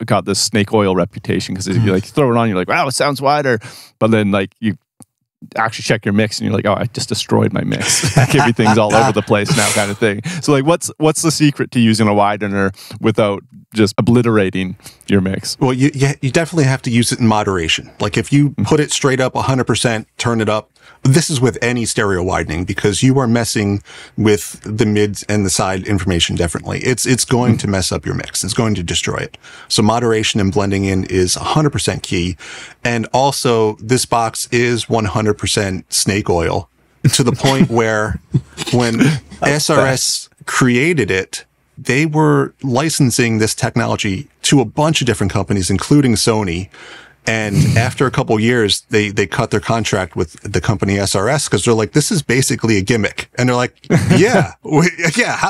got this snake oil reputation because you like throw it on, you're like, wow, it sounds wider, but then like you actually check your mix and you're like, oh, I just destroyed my mix. Everything's all over the place now, kind of thing. So like, what's the secret to using a widener without just obliterating your mix.
Well, you definitely have to use it in moderation. Like if you put it straight up 100%, turn it up. This is with any stereo widening because you are messing with the mids and the side information differently. It's going to mess up your mix. It's going to destroy it. So moderation and blending in is 100% key. And also this box is 100% snake oil to the point where when SRS created it, they were licensing this technology to a bunch of different companies, including Sony. And after a couple of years, they cut their contract with the company SRS because they're like, this is basically a gimmick. And they're like, yeah,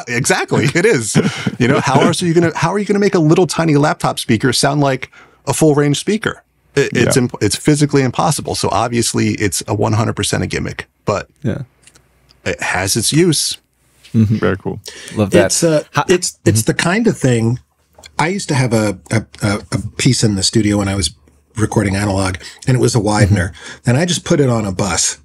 exactly. It is. You know, how are you going to make a little tiny laptop speaker sound like a full range speaker? It's physically impossible. So obviously it's a 100% a gimmick, but it has its use.
Mm-hmm. Very cool.
Love that.
It's the kind of thing. I used to have a piece in the studio when I was recording analog, and it was a widener, and I just put it on a bus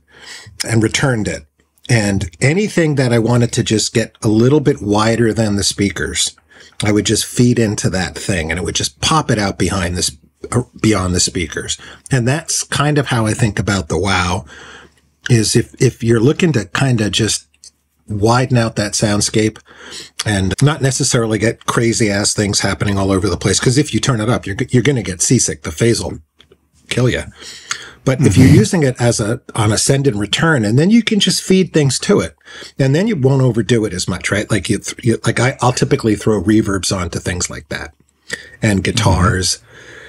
and returned it. And anything that I wanted to just get a little bit wider than the speakers, I would just feed into that thing, and it would just pop it out beyond the speakers. And that's kind of how I think about the WoW. Is if you're looking to kind of just widen out that soundscape and not necessarily get crazy ass things happening all over the place. Because if you turn it up, you're going to get seasick. The phase will kill you. But if you're using it as on a send and return, and then you can just feed things to it, and then you won't overdo it as much, right? Like I'll typically throw reverbs onto things like that and guitars.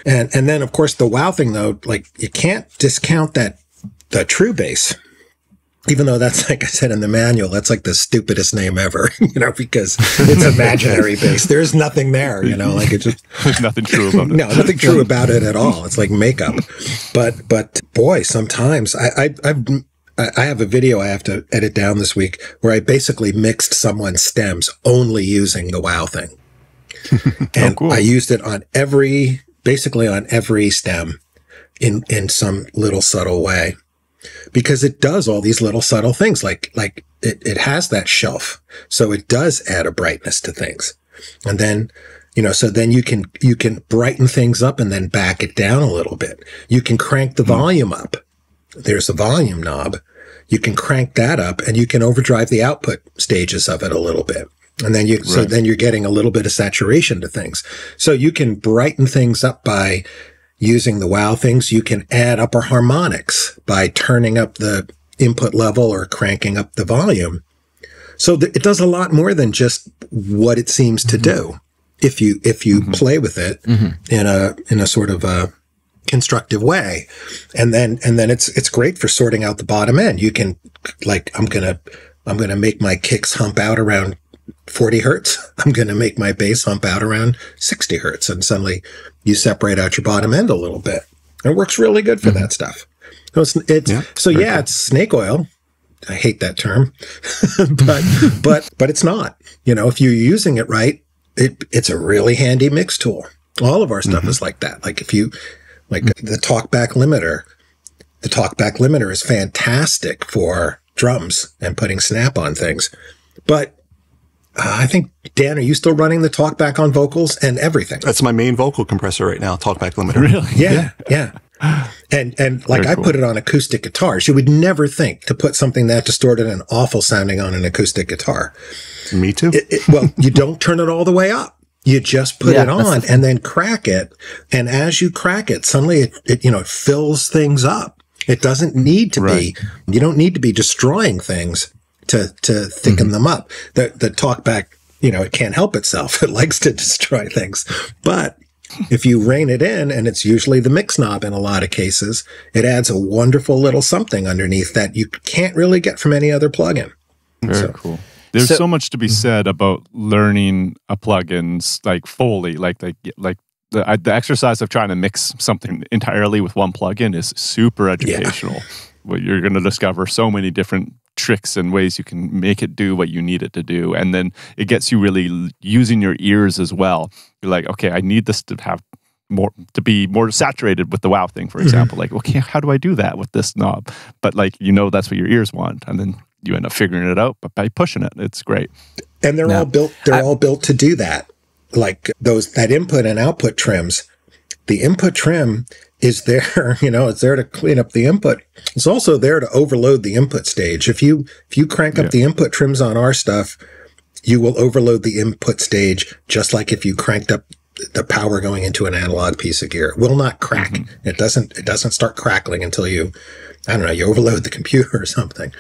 And then of course the WoW thing though, like you can't discount the true bass. Even though that's, like I said in the manual, that's like the stupidest name ever, because it's imaginary bass. There's nothing there, like it just.
There's nothing true about it.
No, nothing true about it at all. It's like makeup. But boy, sometimes I have a video I have to edit down this week where I basically mixed someone's stems only using the WoW thing. And
cool.
I used it on basically on every stem in some little subtle way. Because it does all these little subtle things, like it has that shelf, so it does add a brightness to things, and then so then you can brighten things up and then back it down a little bit. You can crank the volume up. There's a volume knob. You can crank that up, and you can overdrive the output stages of it a little bit, and then so then you're getting a little bit of saturation to things. So you can brighten things up by using the WoW things. You can add upper harmonics by turning up the input level or cranking up the volume. So it does a lot more than just what it seems to do if you play with it in a sort of a constructive way. And then it's great for sorting out the bottom end. You can, like, I'm going to make my kicks hump out around 40 hertz. I'm going to make my bass hump out around 60 hertz. And suddenly you separate out your bottom end a little bit. It works really good for that stuff. So it's snake oil. I hate that term, but it's not, if you're using it right, it's a really handy mix tool. All of our stuff is like that. Like if you, like the talkback limiter is fantastic for drums and putting snap on things. But I think, Dan, are you still running the talkback on vocals and everything?
That's my main vocal compressor right now, talkback limiter.
Really?
Yeah. And like I put it on acoustic guitars. You would never think to put something that distorted and awful sounding on an acoustic guitar.
Me too.
Well, you don't turn it all the way up. You just put it on and then crack it. And as you crack it, suddenly it fills things up. It doesn't need to be, you don't need to be destroying things to thicken them up. The talkback, it can't help itself. It likes to destroy things. But if you rein it in, and it's usually the mix knob in a lot of cases, it adds a wonderful little something underneath that you can't really get from any other plugin.
Very cool. There's so much to be said about learning a plugins like Foley, like the exercise of trying to mix something entirely with one plugin is super educational. Yeah. Well, you're going to discover so many different tricks and ways you can make it do what you need it to do. And then it gets you really using your ears as well. You're like, okay, I need this to have more, to be more saturated with the WoW thing, for example. Like, okay, how do I do that with this knob? But that's what your ears want. And then you end up figuring it out, but by pushing it, it's great.
And they're all built to do that. like that input and output trims. The input trim is there, it's there to clean up the input. It's also there to overload the input stage. If you crank up the input trims on our stuff, you will overload the input stage, just like if you cranked up the power going into an analog piece of gear. It will not crack. Mm-hmm. It doesn't start crackling until you overload the computer or something.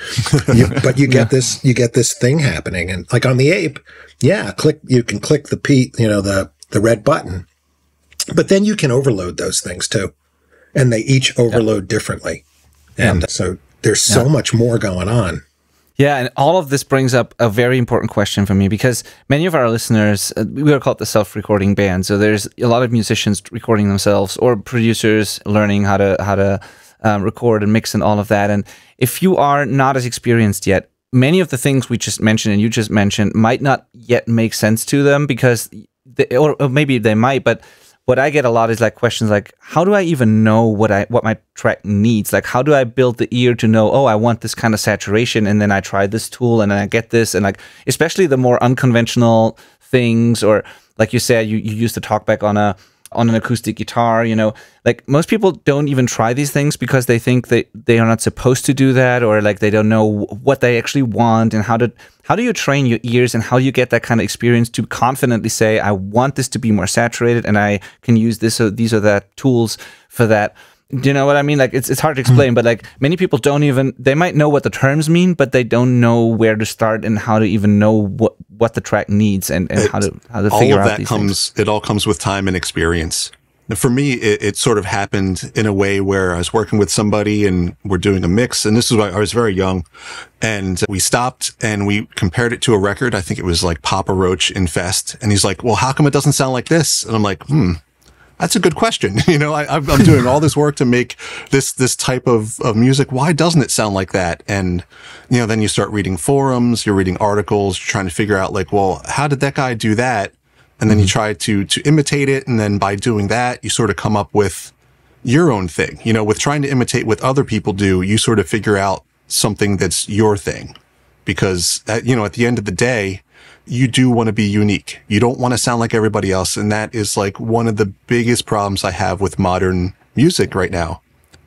But you get this thing happening. And like on the Ape, you can click the red button, but then you can overload those things too. And they each overload differently. And so there's so much more going on.
Yeah, and all of this brings up a very important question for me, because many of our listeners, we are called the Self-Recording Band, so there's a lot of musicians recording themselves or producers learning how to record and mix and all of that. And if you are not as experienced yet, many of the things we just mentioned and you just mentioned might not yet make sense to them, because or maybe they might, but what I get a lot is like questions like, how do I even know what my track needs? Like, how do I build the ear to know, oh, I want this kind of saturation, and then I try this tool and then I get this, and like, especially the more unconventional things, or like you said, you use the talkback on an acoustic guitar, like most people don't even try these things because they think that they are not supposed to do that, or like they don't know what they actually want. And how do you train your ears, and how do you get that kind of experience to confidently say, I want this to be more saturated and I can use this or these or that tools for that? Do you know what I mean? Like it's hard to explain, but like many people they might know what the terms mean, but they don't know where to start and how to even know what the track needs and how to figure out these things.
It all comes with time and experience. For me, it sort of happened in a way where I was working with somebody and we're doing a mix, and this is why I was very young, and we stopped and we compared it to a record. I think it was like Papa Roach Infest, and he's like, well, how come it doesn't sound like this? And I'm like, that's a good question. I'm doing all this work to make this type of music. Why doesn't it sound like that? And, then you start reading forums, you're reading articles, you're trying to figure out like, well, how did that guy do that? And then you try to imitate it. And then by doing that, you sort of come up with your own thing. With trying to imitate what other people do, you sort of figure out something that's your thing. Because, at the end of the day, you do want to be unique. You don't want to sound like everybody else. And that is like one of the biggest problems I have with modern music right now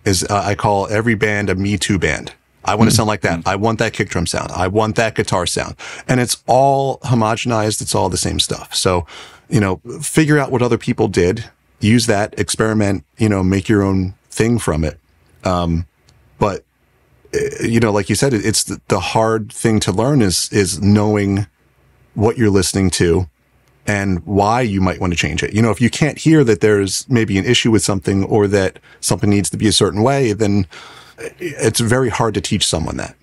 is I call every band a Me Too band. I want to sound like that. I want that kick drum sound. I want that guitar sound. And it's all homogenized. It's all the same stuff. So, figure out what other people did, use that, experiment, make your own thing from it. But, like you said, it's the hard thing to learn is knowing what you're listening to and why you might want to change it. If you can't hear that there's maybe an issue with something or that something needs to be a certain way, then it's very hard to teach someone that.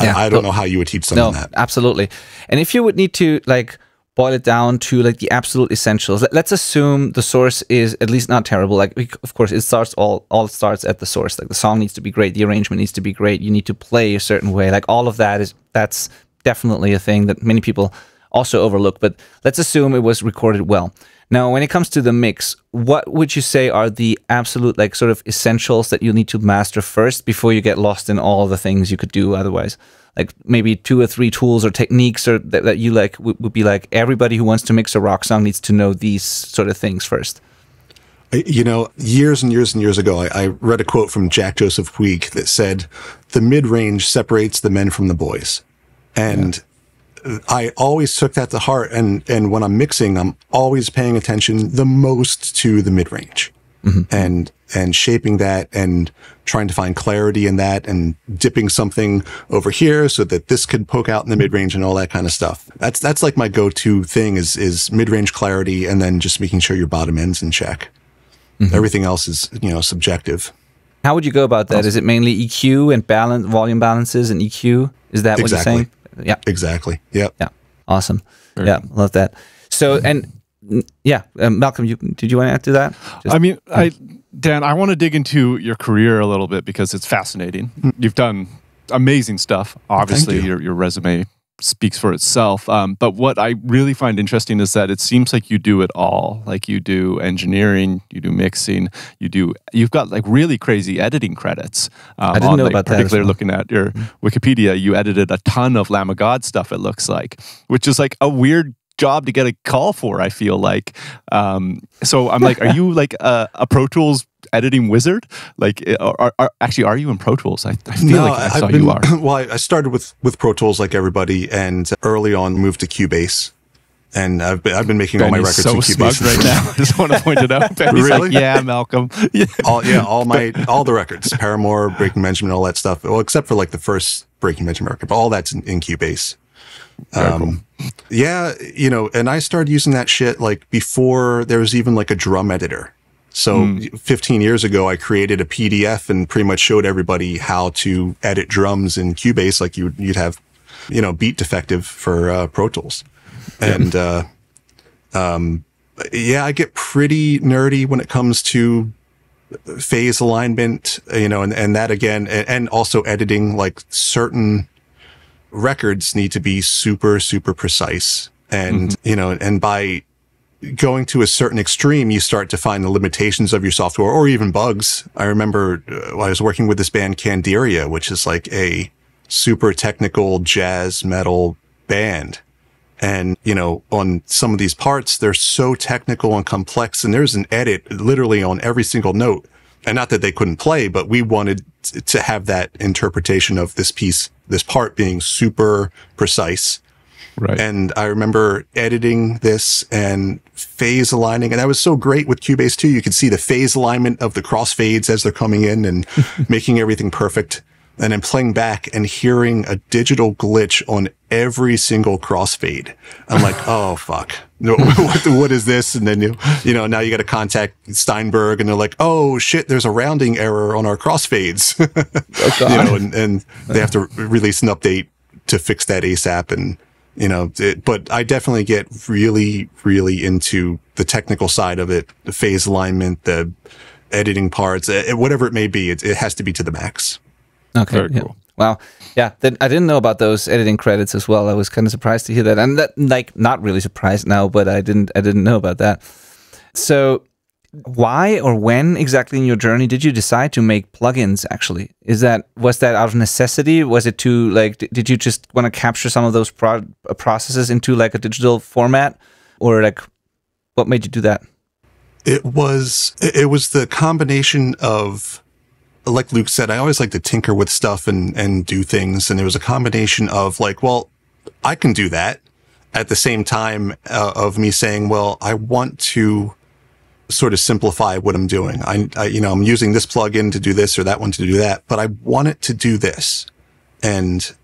Yeah, I don't know how you would teach someone that.
Absolutely. And if you would need to like boil it down to like the absolute essentials, let's assume the source is at least not terrible. Like, of course, it starts all starts at the source. Like the song needs to be great, the arrangement needs to be great, you need to play a certain way. Like all of that's definitely a thing that many people also overlook. But let's assume it was recorded well. Now, when it comes to the mix, what would you say are the absolute like sort of essentials that you need to master first before you get lost in all the things you could do otherwise? Like maybe 2 or 3 tools or techniques or that you like would be like, everybody who wants to mix a rock song needs to know these sort of things first.
Years and years and years ago, I read a quote from Jack Joseph Puig that said, the mid-range separates the men from the boys. And I always took that to heart. And when I'm mixing, I'm always paying attention the most to the mid-range and shaping that and trying to find clarity in that and dipping something over here so that this could poke out in the mid-range and all that kind of stuff. That's like my go-to thing is mid-range clarity, and then just making sure your bottom end's in check. Everything else is, subjective.
How would you go about that? Is it mainly EQ and volume balances and EQ? Is that what you're saying? Yeah.
Exactly. Yep.
Yeah. Awesome. Very cool. Love that. So, and Malcolm, did you want to add to that?
Dan, I want to dig into your career a little bit because it's fascinating. You've done amazing stuff. Obviously, your resume speaks for itself. But what I really find interesting is that it seems like you do it all. Like you do engineering, you do mixing, you've got like really crazy editing credits.
I didn't know about that.
Particularly looking at your Wikipedia, you edited a ton of Lamb of God stuff, it looks like, which is like a weird job to get a call for, I feel like. So I'm like, are you like a Pro Tools editing wizard? Like, are you in Pro Tools? I feel like I saw you are.
Well, I started with Pro Tools like everybody, and early on moved to Cubase. And I've been making all my records
so
in Cubase
right now. I just want to point it out. Benny's
really?
Like, yeah, Malcolm. Yeah.
All the records, Paramore, Breaking Benjamin, all that stuff. Well, except for like the first Breaking Benjamin record, but all that's in Cubase.
Cool.
Yeah, and I started using that shit like before there was even like a drum editor. So 15 years ago, I created a PDF and pretty much showed everybody how to edit drums in Cubase, like you'd have, Beat Defective for Pro Tools. And, I get pretty nerdy when it comes to phase alignment, and that again, and also editing, like certain records need to be super, super precise. And, and by going to a certain extreme, you start to find the limitations of your software or even bugs. I remember I was working with this band Candiria, which is like a super technical jazz metal band. And, on some of these parts, they're so technical and complex, and there's an edit literally on every single note. And not that they couldn't play, but we wanted to have that interpretation of this piece, this part being super precise.
Right.
And I remember editing this and phase aligning, and that was so great with Cubase too. You could see the phase alignment of the crossfades as they're coming in and making everything perfect. And then playing back and hearing a digital glitch on every single crossfade. I'm like, oh, fuck. What is this? And then, now you got to contact Steinberg and they're like, oh, shit, there's a rounding error on our crossfades. And they have to release an update to fix that ASAP. And, but I definitely get really, really into the technical side of it, the phase alignment, the editing parts, whatever it may be, it has to be to the max.
Okay.
Very cool.
Wow. Yeah. Then I didn't know about those editing credits as well. I was kind of surprised to hear that, and that, like, not really surprised now, but I didn't know about that. So, why or when exactly in your journey did you decide to make plugins? Actually, was that out of necessity? Was it to like? Did you just want to capture some of those processes into like a digital format, or like, what made you do that?
It was the combination of, like Luke said, I always like to tinker with stuff and do things. And there was a combination of like, well, I can do that at the same time of me saying, well, I want to sort of simplify what I'm doing. I'm using this plugin to do this or that one to do that, but I want it to do this. And,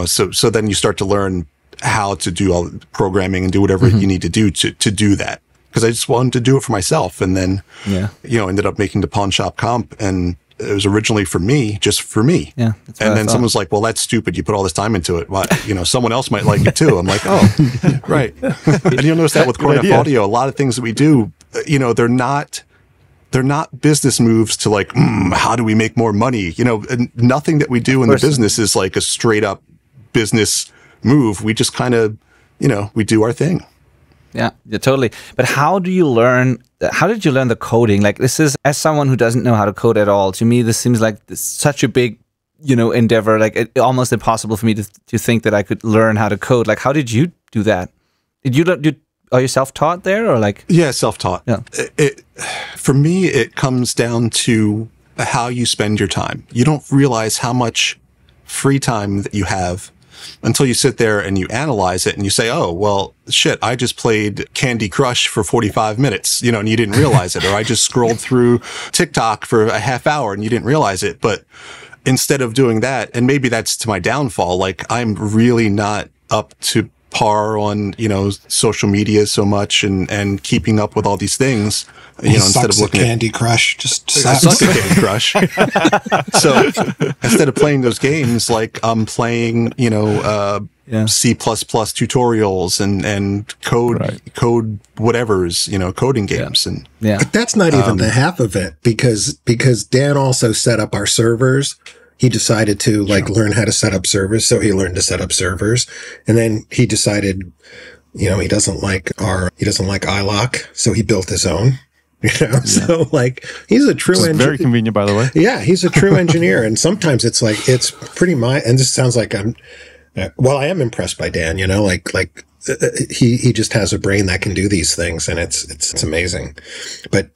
so then you start to learn how to do all the programming and do whatever you need to do to do that. Because I just wanted to do it for myself. And then, ended up making the Pawn Shop comp, and it was originally for me, just for me.
Yeah.
And then someone's like, well, that's stupid. You put all this time into it. Well, someone else might like it too. I'm like, oh, right. And you'll notice that with Korneff Audio, a lot of things that we do, they're not business moves to like, how do we make more money? And nothing that we do in the business is like a straight up business move. We just kind of, we do our thing.
Yeah, totally. But how did you learn the coding? Like, this is, as someone who doesn't know how to code at all, to me, this seems like such a big, endeavor, like almost impossible for me to think that I could learn how to code. Like, how did you do that? Are you self-taught there or like?
Yeah, self-taught.
Yeah.
For me, it comes down to how you spend your time. You don't realize how much free time that you have until you sit there and you analyze it and you say, oh, well, shit, I just played Candy Crush for 45 minutes, and you didn't realize it. Or I just scrolled through TikTok for a half hour and you didn't realize it. But instead of doing that, and maybe that's to my downfall, like I'm really not up to par on, social media so much and keeping up with all these things. Instead of looking
at Candy Crush,
I suck at Candy Crush. So instead of playing those games, like I'm playing, C++ tutorials and code whatever's, coding games. And
but that's not even the half of it because Dan also set up our servers. He decided to learn how to set up servers. So he learned to set up servers, and then he decided, he doesn't like iLock. So he built his own. So he's a true engineer.
Very convenient, by the way.
Yeah, he's a true engineer. And sometimes it's pretty and this sounds like I am impressed by Dan, he just has a brain that can do these things, and it's amazing. But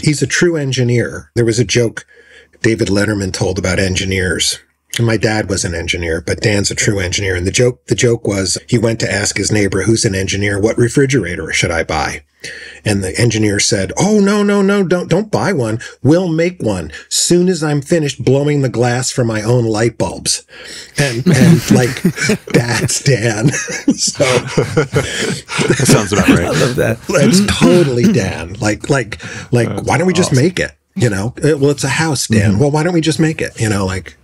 he's a true engineer. There was a joke David Letterman told about engineers. And my dad was an engineer, but Dan's a true engineer. And the joke was he went to ask his neighbor, who's an engineer, what refrigerator should I buy? And the engineer said, "Oh, no, don't buy one. We'll make one soon as I'm finished blowing the glass for my own light bulbs." And like, that's Dan. So
that sounds about right.
I love that.
It's totally Dan. Like, why don't we just make it? You know, well, it's a house, Dan. Well, why don't we just make it? You know, like.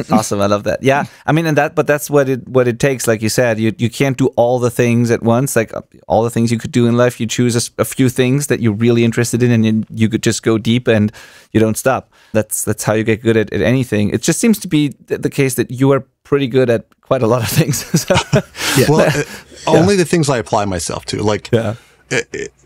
Awesome. I love that. Yeah. I mean, but that's what it takes. Like you said, you can't do all the things at once, like all the things you could do in life. You choose a few things that you're really interested in, and you could just go deep and you don't stop. That's how you get good at anything. It just seems to be the case that you are pretty good at quite a lot of things. So,
well, only the things I apply myself to. Like,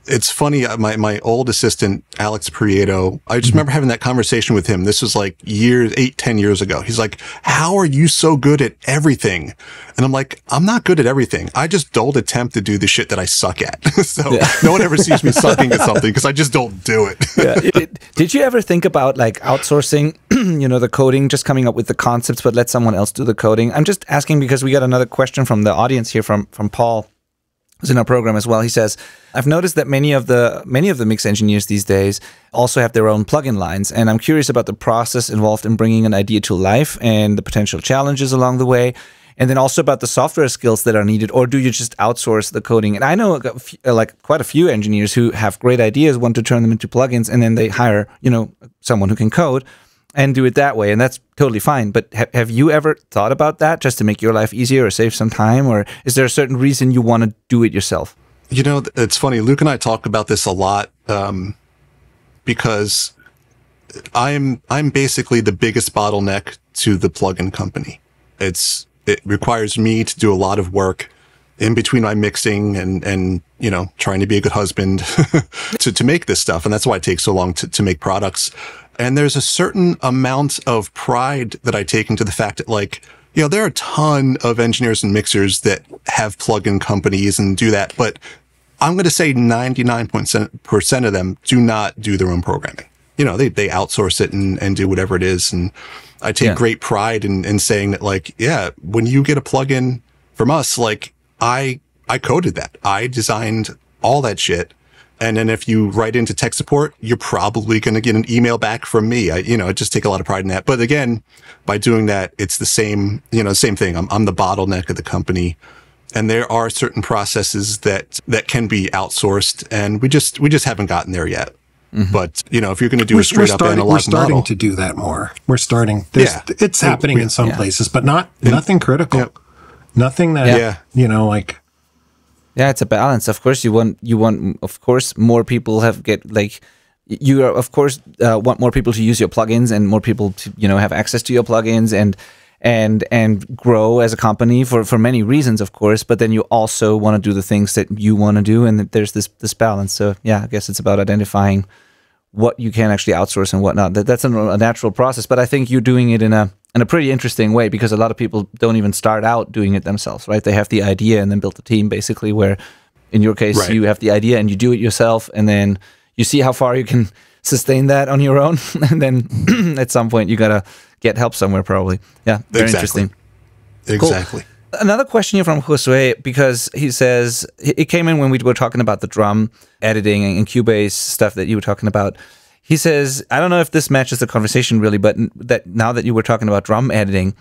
it's funny. My old assistant, Alex Prieto, I just remember having that conversation with him. This was like 8-10 years ago. He's like, "How are you so good at everything?" And I'm like, "I'm not good at everything. I just don't attempt to do the shit that I suck at." So no one ever sees me sucking at something because I just don't do it.
Did you ever think about like outsourcing, the coding, just coming up with the concepts, but let someone else do the coding? I'm just asking because we got another question from the audience here from Paul, who's in our program as well. He says, "I've noticed that many of the mix engineers these days also have their own plugin lines, and I'm curious about the process involved in bringing an idea to life and the potential challenges along the way, and then also about the software skills that are needed, or do you just outsource the coding?" And I know quite a few engineers who have great ideas, want to turn them into plugins, and then they hire someone who can code and do it that way, and that's totally fine. But have you ever thought about that, just to make your life easier or save some time, or is there a certain reason you want to do it yourself?
It's funny. Luke and I talk about this a lot because I'm basically the biggest bottleneck to the plugin company. It requires me to do a lot of work in between my mixing and trying to be a good husband to make this stuff, and that's why it takes so long to make products. And there's a certain amount of pride that I take into the fact that, there are a ton of engineers and mixers that have plugin companies and do that, but I'm going to say 99% of them do not do their own programming. They outsource it and do whatever it is. And I take great pride in saying that, when you get a plugin from us, I coded that. I designed all that shit. And then if you write into tech support, you're probably going to get an email back from me. I just take a lot of pride in that. But again, by doing that, it's the same thing. I'm the bottleneck of the company. And there are certain processes that can be outsourced, and we just haven't gotten there yet. Mm-hmm. But if you're going to do a straight up analog model,
we're starting to do that more. We're starting. It's happening in some places, but nothing critical.
Yep.
Nothing that
Yeah, it's a balance. Of course, you want. Of course, more people you are, of course, want more people to use your plugins and more people to have access to your plugins and grow as a company for many reasons, of course. But then you also want to do the things that you want to do, and there's this balance. So yeah, I guess it's about identifying what you can actually outsource and whatnot. That's a natural process, but I think you're doing it in a pretty interesting way, because a lot of people don't even start out doing it themselves, right? They have the idea and then build a team, basically, where in your case, you have the idea and you do it yourself, and then you see how far you can sustain that on your own. And then at some point you got to get help somewhere, probably. Yeah, very interesting.
Exactly.
Cool. Another question here from Josue, because he says, it came in when we were talking about the drum editing and Cubase stuff that you were talking about. He says, I don't know if this matches the conversation really, but that now that you were talking about drum editing,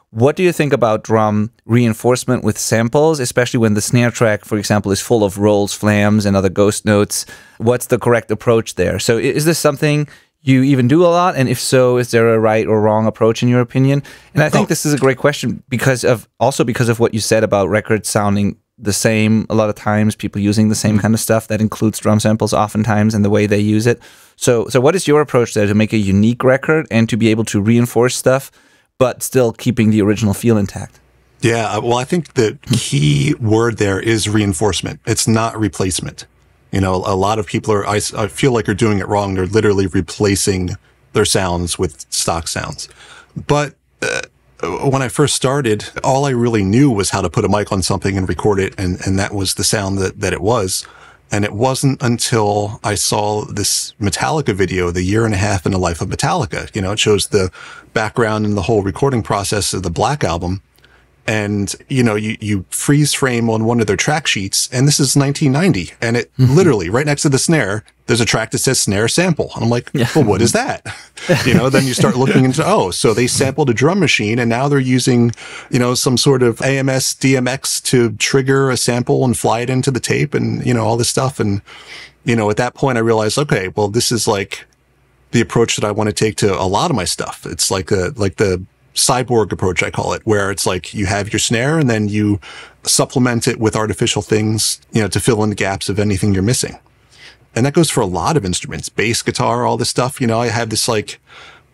what do you think about drum reinforcement with samples, especially when the snare track, for example, is full of rolls, flams, and other ghost notes? What's the correct approach there? So is this something you even do a lot? And if so, is there a right or wrong approach in your opinion? And I think this is a great question because of what you said about records sounding the same a lot of times, people using the same kind of stuff. That includes drum samples oftentimes and the way they use it. So what is your approach there to make a unique record and to be able to reinforce stuff, but still keeping the original feel intact?
Yeah, well, I think the key word there is reinforcement. It's not replacement. A lot of people I feel like are doing it wrong. They're literally replacing their sounds with stock sounds. But when I first started, all I really knew was how to put a mic on something and record it. And that was the sound that it was. And it wasn't until I saw this Metallica video, the 1.5 years in the life of Metallica. You know, it shows the background and the whole recording process of the Black Album. And, you know, you freeze frame on one of their track sheets, and this is 1990. And it literally, right next to the snare, there's a track that says snare sample. And I'm like, well, what is that? You know, then you start looking into, so they sampled a drum machine, and now they're using, you know, some sort of AMS DMX to trigger a sample and fly it into the tape and, you know, all this stuff. And, you know, at that point I realized, okay, well, this is like the approach that I want to take to a lot of my stuff. It's like the cyborg approach, I call it, where it's like you have your snare and then you supplement it with artificial things, you know, to fill in the gaps of anything you're missing. And that goes for a lot of instruments, bass, guitar, all this stuff. You know, I have this like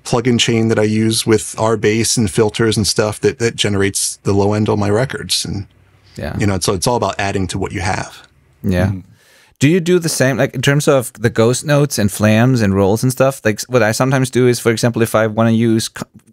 plug-in chain that I use with our bass and filters and stuff that generates the low end on my records. And, you know, so it's all about adding to what you have.
Yeah. Do you do the same, like in terms of the ghost notes and flams and rolls and stuff? Like what I sometimes do is, for example, if I want to use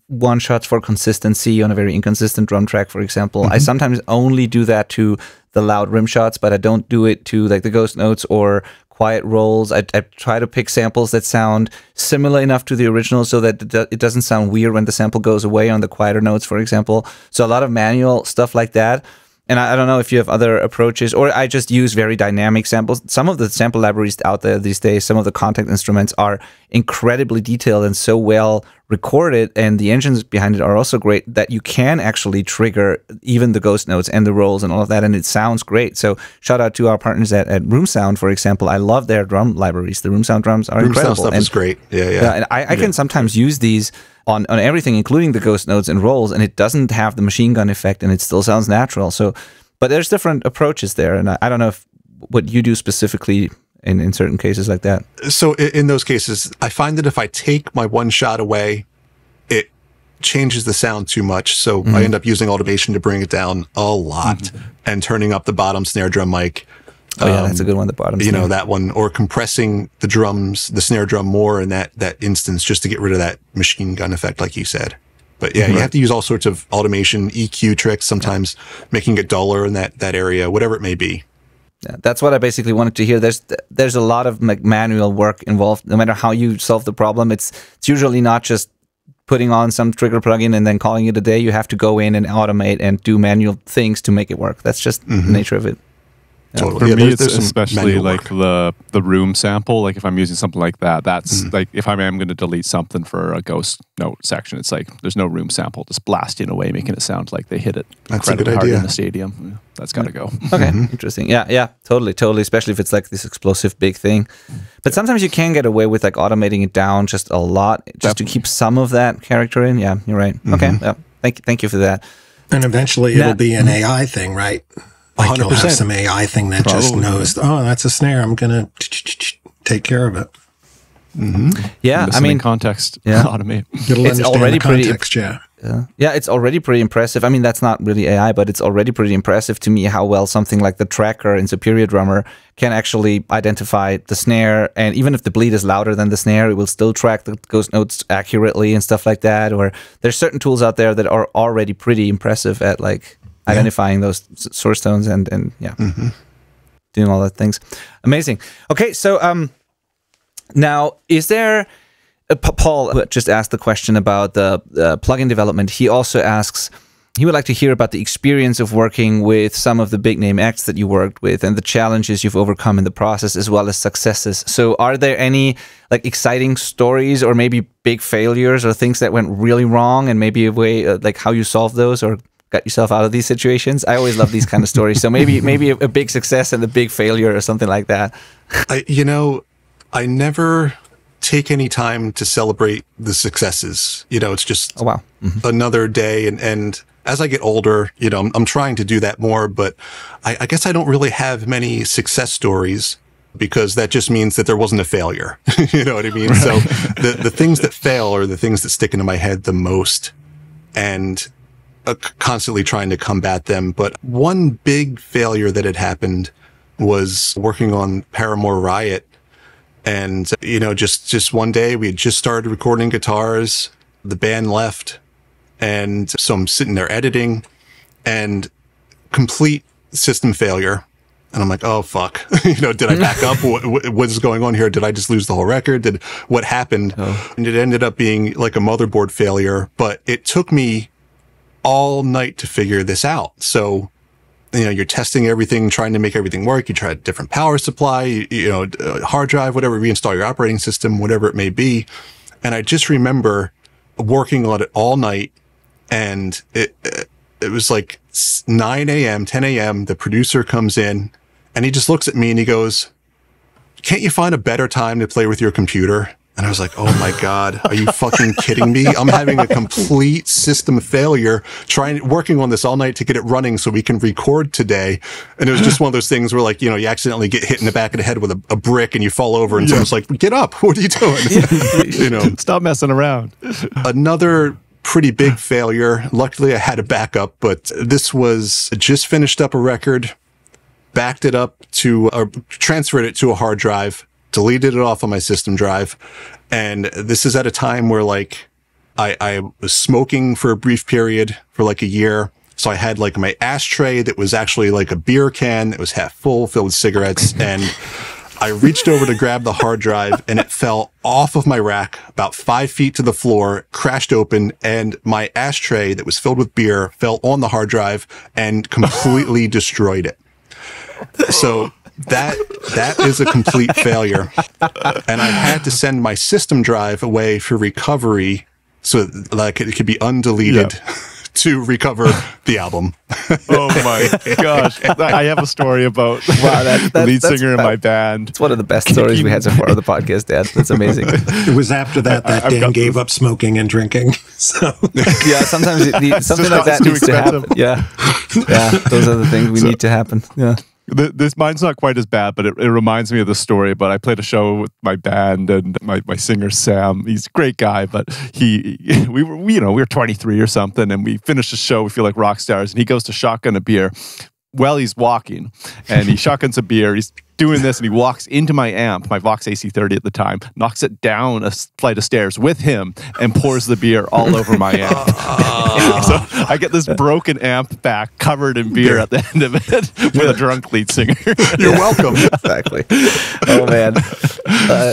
one shots for consistency on a very inconsistent drum track, for example, I sometimes only do that to the loud rim shots, but I don't do it to like the ghost notes or quiet rolls. I try to pick samples that sound similar enough to the original so that it doesn't sound weird when the sample goes away on the quieter notes, for example. So a lot of manual stuff like that. And I don't know if you have other approaches, or I just use very dynamic samples. Some of the sample libraries out there these days, some of the contact instruments are incredibly detailed and so well recorded, and the engines behind it are also great that you can actually trigger even the ghost notes and the rolls and all of that, and it sounds great. So shout out to our partners at Room Sound, for example. I love their drum libraries. The Room Sound drums are incredible.
Room Sound stuff is great. Yeah.
And I can sometimes use these on everything, including the ghost notes and rolls, and it doesn't have the machine gun effect, and it still sounds natural. So, but there's different approaches there, and I don't know what you do specifically in certain cases like that.
So in those cases, I find that if I take my one shot away, it changes the sound too much. So I end up using automation to bring it down a lot and turning up the bottom snare drum mic.
Oh yeah, that's a good one. The bottom,
you know, that one, or compressing the drums, the snare drum more in that instance, just to get rid of that machine gun effect, like you said. But yeah, you have to use all sorts of automation, EQ tricks, sometimes making it duller in that area, whatever it may be.
Yeah, that's what I basically wanted to hear. There's a lot of manual work involved. No matter how you solve the problem, it's usually not just putting on some trigger plugin and then calling it a day. You have to go in and automate and do manual things to make it work. That's just the nature of it.
Totally.
For me, it's especially like the room sample. Like if I'm using something like that, that's like if I am going to delete something for a ghost note section, it's like there's no room sample, just blasting away, making it sound like they hit it incredibly hard in the stadium. That's got to go.
Okay, interesting. Yeah, totally. Especially if it's like this explosive big thing. But sometimes you can get away with like automating it down just a lot, just to keep some of that character in. Yeah, you're right. Okay, yeah. Thank you for that.
And eventually it'll be an AI thing, right? Like 100%. You'll have some AI thing that just knows, that's a snare. I'm going to take care of it.
Yeah, I mean,
context, automate.
It's already
context,
pretty. Yeah, it's already pretty impressive. I mean, that's not really AI, but it's already pretty impressive to me how well something like the tracker in Superior Drummer can actually identify the snare, and even if the bleed is louder than the snare, it will still track the ghost notes accurately and stuff like that. Or there's certain tools out there that are already pretty impressive at like identifying those source tones and doing all that things. Amazing. Okay, so now is there Paul just asked the question about the plugin development. He also asks, he would like to hear about the experience of working with some of the big name acts that you worked with and the challenges you've overcome in the process, as well as successes. So are there any like exciting stories or maybe big failures or things that went really wrong, and maybe a way like how you solved those or got yourself out of these situations? I always love these kind of stories. So maybe a big success and a big failure or something like that.
I never take any time to celebrate the successes. You know, it's just another day. And as I get older, you know, I'm trying to do that more, but I guess I don't really have many success stories, because that just means that there wasn't a failure. You know what I mean? Right. So the things that fail are the things that stick into my head the most, and constantly trying to combat them. But one big failure that had happened was working on Paramore Riot. And, you know, just one day we had just started recording guitars. The band left, And so I'm sitting there editing and complete system failure. And I'm like, oh, fuck. Did I back up? What is going on here? Did I just lose the whole record? What happened? Oh. And it ended up being like a motherboard failure, but it took me all night to figure this out. So, you're testing everything, trying to make everything work. You try a different power supply, hard drive, whatever, reinstall your operating system, whatever it may be. And I just remember working on it all night. And it was like 9 a.m., 10 a.m. The producer comes in and he just looks at me and he goes, "Can't you find a better time to play with your computer?" And I was like, oh my God, are you fucking kidding me? I'm having a complete system failure, working on this all night to get it running so we can record today. And it was just one of those things where, like, you accidentally get hit in the back of the head with a brick and you fall over and someone's like, "Get up, what are you doing?"
Stop messing around.
Another pretty big failure. Luckily I had a backup, but this was just finished up a record, backed it up transferred it to a hard drive, deleted it off on my system drive. And this is at a time where, like, I was smoking for a brief period for like a year. So I had like my ashtray that was actually like a beer can that was half full, filled with cigarettes. And I reached over to grab the hard drive and it fell off of my rack about 5 feet to the floor, crashed open, and my ashtray that was filled with beer fell on the hard drive and completely destroyed it. So that is a complete failure. And I had to send my system drive away for recovery so like it could be undeleted to recover the album.
Oh my gosh. I have a story about the lead singer in my band.
It's one of the best stories we had so far on the podcast, Dad. That's amazing.
It was after that Dan gave up smoking and drinking. So
yeah, sometimes something like that needs to happen. Yeah. Those are the things we need to happen. Yeah.
This mine's not quite as bad, but it reminds me of the story. But I played a show with my band and my singer Sam. He's a great guy, but we were 23 or something, and we finished the show. We feel like rock stars, and he goes to shotgun a beer while he's walking, and he shotguns a beer. He's doing this, and he walks into my amp, my Vox AC30 at the time, knocks it down a flight of stairs with him, and pours the beer all over my amp. So I get this broken amp back covered in beer at the end of it with a drunk lead singer.
You're welcome.
Exactly. Oh man,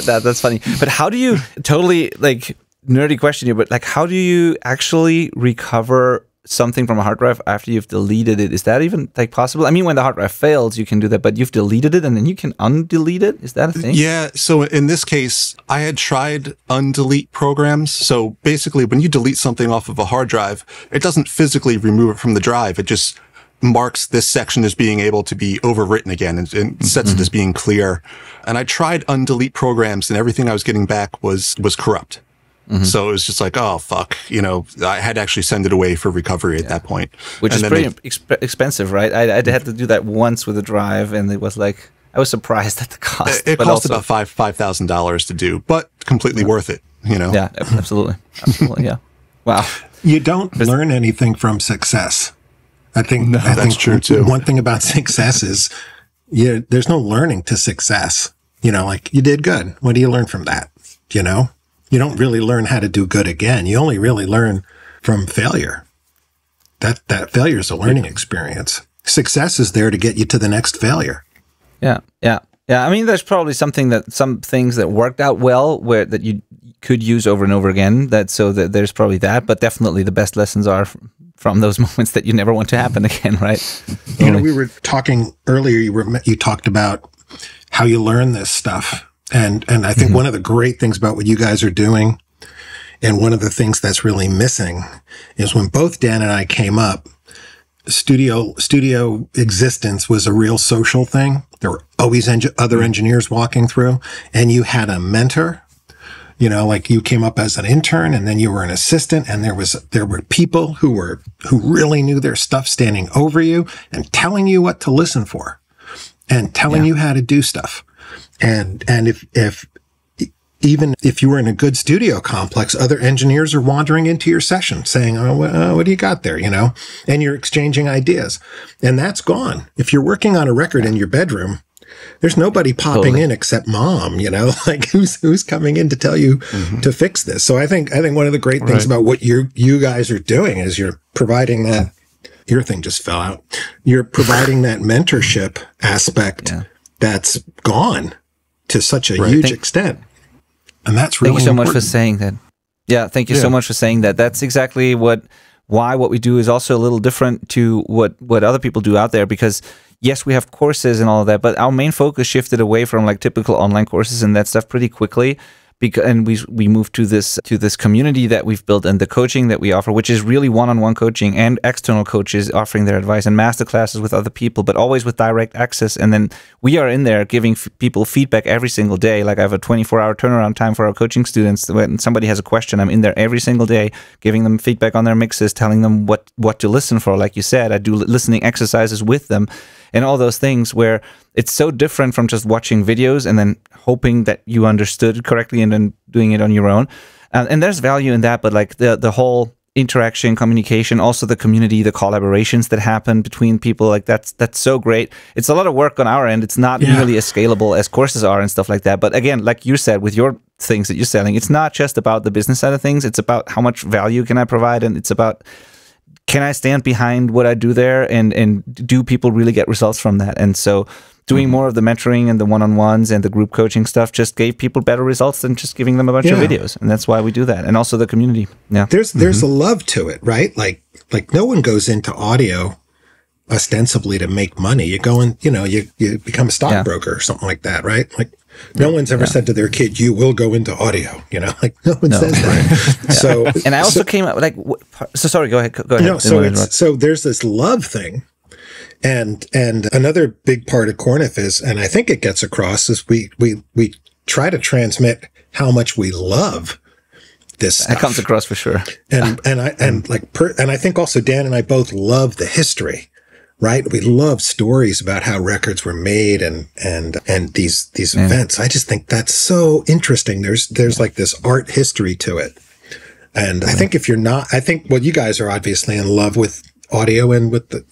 that's funny. But how do you totally like nerdy question here? But like, how do you actually recover something from a hard drive after you've deleted it? Is that even like possible? I mean, when the hard drive fails, you can do that, but you've deleted it and then you can undelete it. Is that a thing?
Yeah. So in this case, I had tried undelete programs. So basically, when you delete something off of a hard drive, it doesn't physically remove it from the drive. It just marks this section as being able to be overwritten again and sets it as being clear. And I tried undelete programs and everything I was getting back was corrupt. So it was just like, oh, fuck. I had to actually send it away for recovery at that point.
Which is pretty expensive, right? I had to do that once with a drive, and it was like, I was surprised at the cost.
It cost about $5,000 to do, but completely worth it,
Yeah, absolutely. Absolutely, yeah. Wow.
You don't learn anything from success. I think
that's true, too.
One thing about success is there's no learning to success. Like, you did good. What do you learn from that? You don't really learn how to do good again. You only really learn from failure. That failure is a learning experience. Success is there to get you to the next failure.
Yeah. I mean, there's probably some things that worked out well that you could use over and over again. So there's probably that, but definitely the best lessons are from those moments that you never want to happen again, right?
We were talking earlier. You talked about how you learn this stuff. And I think one of the great things about what you guys are doing, and one of the things that's really missing, is when both Dan and I came up, studio existence was a real social thing. There were always other engineers walking through, and you had a mentor. Like you came up as an intern, and then you were an assistant, and there were people who really knew their stuff standing over you and telling you what to listen for, and telling you how to do stuff. And if even if you were in a good studio complex, other engineers are wandering into your session saying, what do you got there? And you're exchanging ideas, and that's gone. If you're working on a record in your bedroom, There's nobody popping in except mom, like who's coming in to tell you to fix this. So I think one of the great things about what you guys are doing is you're providing that. Your thing just fell out. You're providing that mentorship aspect that's gone to such a huge extent. And that's really
Thank you so
important.
much for saying that. Yeah, thank you so much for saying that. That's exactly why what we do is also a little different to what other people do out there, because yes, we have courses and all of that, but our main focus shifted away from like typical online courses and that stuff pretty quickly. And we moved to this community that we've built and the coaching that we offer, which is really one-on-one coaching and external coaches offering their advice and master classes with other people, but always with direct access. And then we are in there giving people feedback every single day. Like I have a 24-hour turnaround time for our coaching students. When somebody has a question, I'm in there every single day giving them feedback on their mixes, telling them what to listen for. Like you said, I do listening exercises with them and all those things, where it's so different from just watching videos and then hoping that you understood it correctly and then doing it on your own. And there's value in that, but like the whole interaction, communication, also the community, the collaborations that happen between people, like that's so great. It's a lot of work on our end. It's not nearly as scalable as courses are and stuff like that. But again, like you said, with your things that you're selling, it's not just about the business side of things. It's about how much value can I provide, and it's about, can I stand behind what I do there, and do people really get results from that? And so doing more of the mentoring and the one-on-ones and the group coaching stuff just gave people better results than just giving them a bunch of videos. And that's why we do that. And also the community. Yeah.
There's a love to it, right? Like no one goes into audio ostensibly to make money. You go and, you become a stockbroker or something like that, right? Like no one's ever said to their kid, you will go into audio, like no one says that. So,
and I also came up like, so sorry, go ahead.
No, so there's this love thing. And another big part of Korneff is, and I think it gets across, is we try to transmit how much we love this stuff.
That comes across for sure.
And I think also Dan and I both love the history, right? We love stories about how records were made and these events. I just think that's so interesting. There's like this art history to it. And I think if you're not, I think, well, you guys are obviously in love with audio and with the,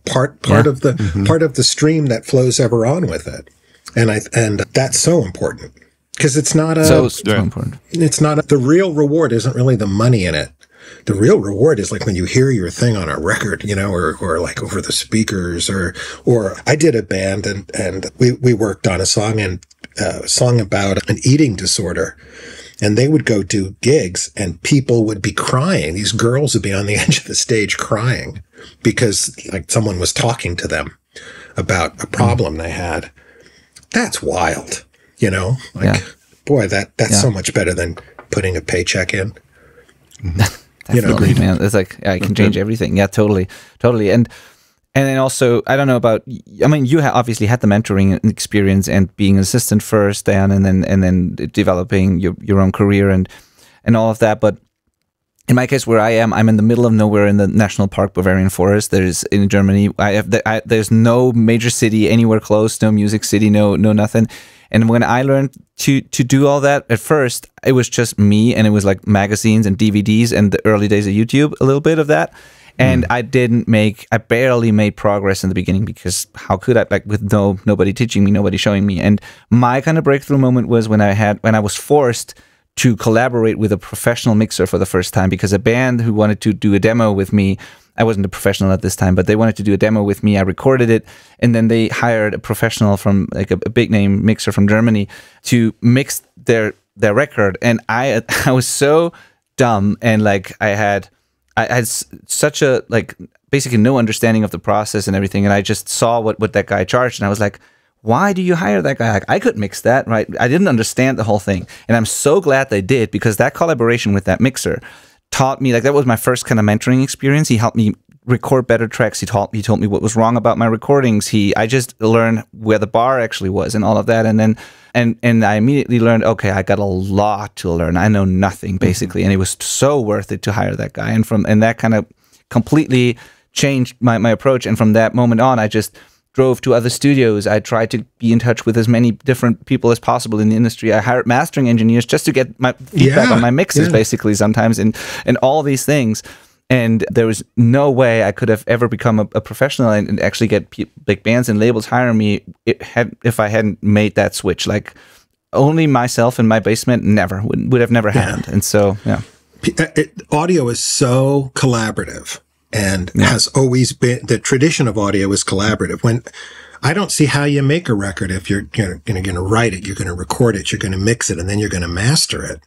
part of the part of the stream that flows ever on with it. And that's so important, because it's not so important. It's not the real reward isn't really the money in it. The real reward is like when you hear your thing on a record, or like over the speakers, or I did a band and we worked on a song about an eating disorder. And they would go do gigs and people would be crying. These girls would be on the edge of the stage crying because like someone was talking to them about a problem they had. That's wild, boy, that's so much better than putting a paycheck in.
Definitely, man. It's like, I can change everything. Yeah, totally. And then also, I don't know about, I mean, you obviously had the mentoring experience and being an assistant first, Dan, and then developing your own career and all of that. But in my case, where I'm in the middle of nowhere in the National Park Bavarian Forest. There's in Germany, there's no major city anywhere close, no music city, no nothing. And when I learned to do all that, at first, it was just me, and it was like magazines and DVDs and the early days of YouTube, a little bit of that. And I barely made progress in the beginning, because how could I, like, with nobody teaching me, nobody showing me. And my kind of breakthrough moment was when I was forced to collaborate with a professional mixer for the first time, because a band who wanted to do a demo with me, I wasn't a professional at this time, but they wanted to do a demo with me. I recorded it, and then they hired a professional from like a big name mixer from Germany to mix their record. And I was so dumb, and like I had such a, like, basically no understanding of the process and everything. And I just saw what that guy charged. And I was like, why do you hire that guy? Like, I could mix that, right? I didn't understand the whole thing. And I'm so glad they did, because that collaboration with that mixer taught me, like, that was my first kind of mentoring experience. He helped me record better tracks. He told me what was wrong about my recordings. I just learned where the bar actually was and all of that. And then, and I immediately learned, okay, I got a lot to learn. I know nothing, basically. And it was so worth it to hire that guy. And that kind of completely changed my approach. And from that moment on, I just drove to other studios. I tried to be in touch with as many different people as possible in the industry. I hired mastering engineers just to get my feedback on my mixes, basically, sometimes, and all these things. And there was no way I could have ever become a professional and actually get big bands and labels hire me if I hadn't made that switch. Like, only myself in my basement would have never happened. And so, yeah.
Audio is so collaborative and has always been, the tradition of audio is collaborative. When I don't see how you make a record if you're going to write it, you're going to record it, you're going to mix it, and then you're going to master it.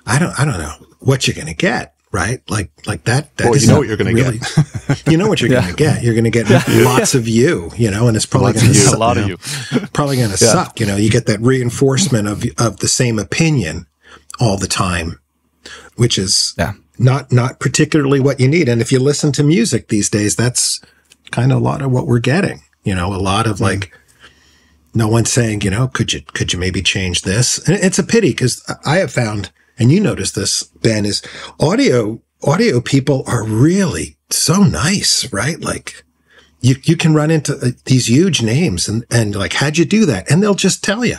I don't know what you're going to get, right? Like that.
Or you know what you're going to get.
You know what you're going to get. You're going to get lots of you, and it's probably going to suck.
A lot of you.
Probably going to suck. You get that reinforcement of the same opinion all the time, which is not particularly what you need. And if you listen to music these days, that's kind of a lot of what we're getting. A lot of like, no one's saying, could you maybe change this? And it's a pity because I have found, and you notice this, Ben, is audio people are really so nice, right? Like you can run into these huge names and like, how'd you do that? And they'll just tell you,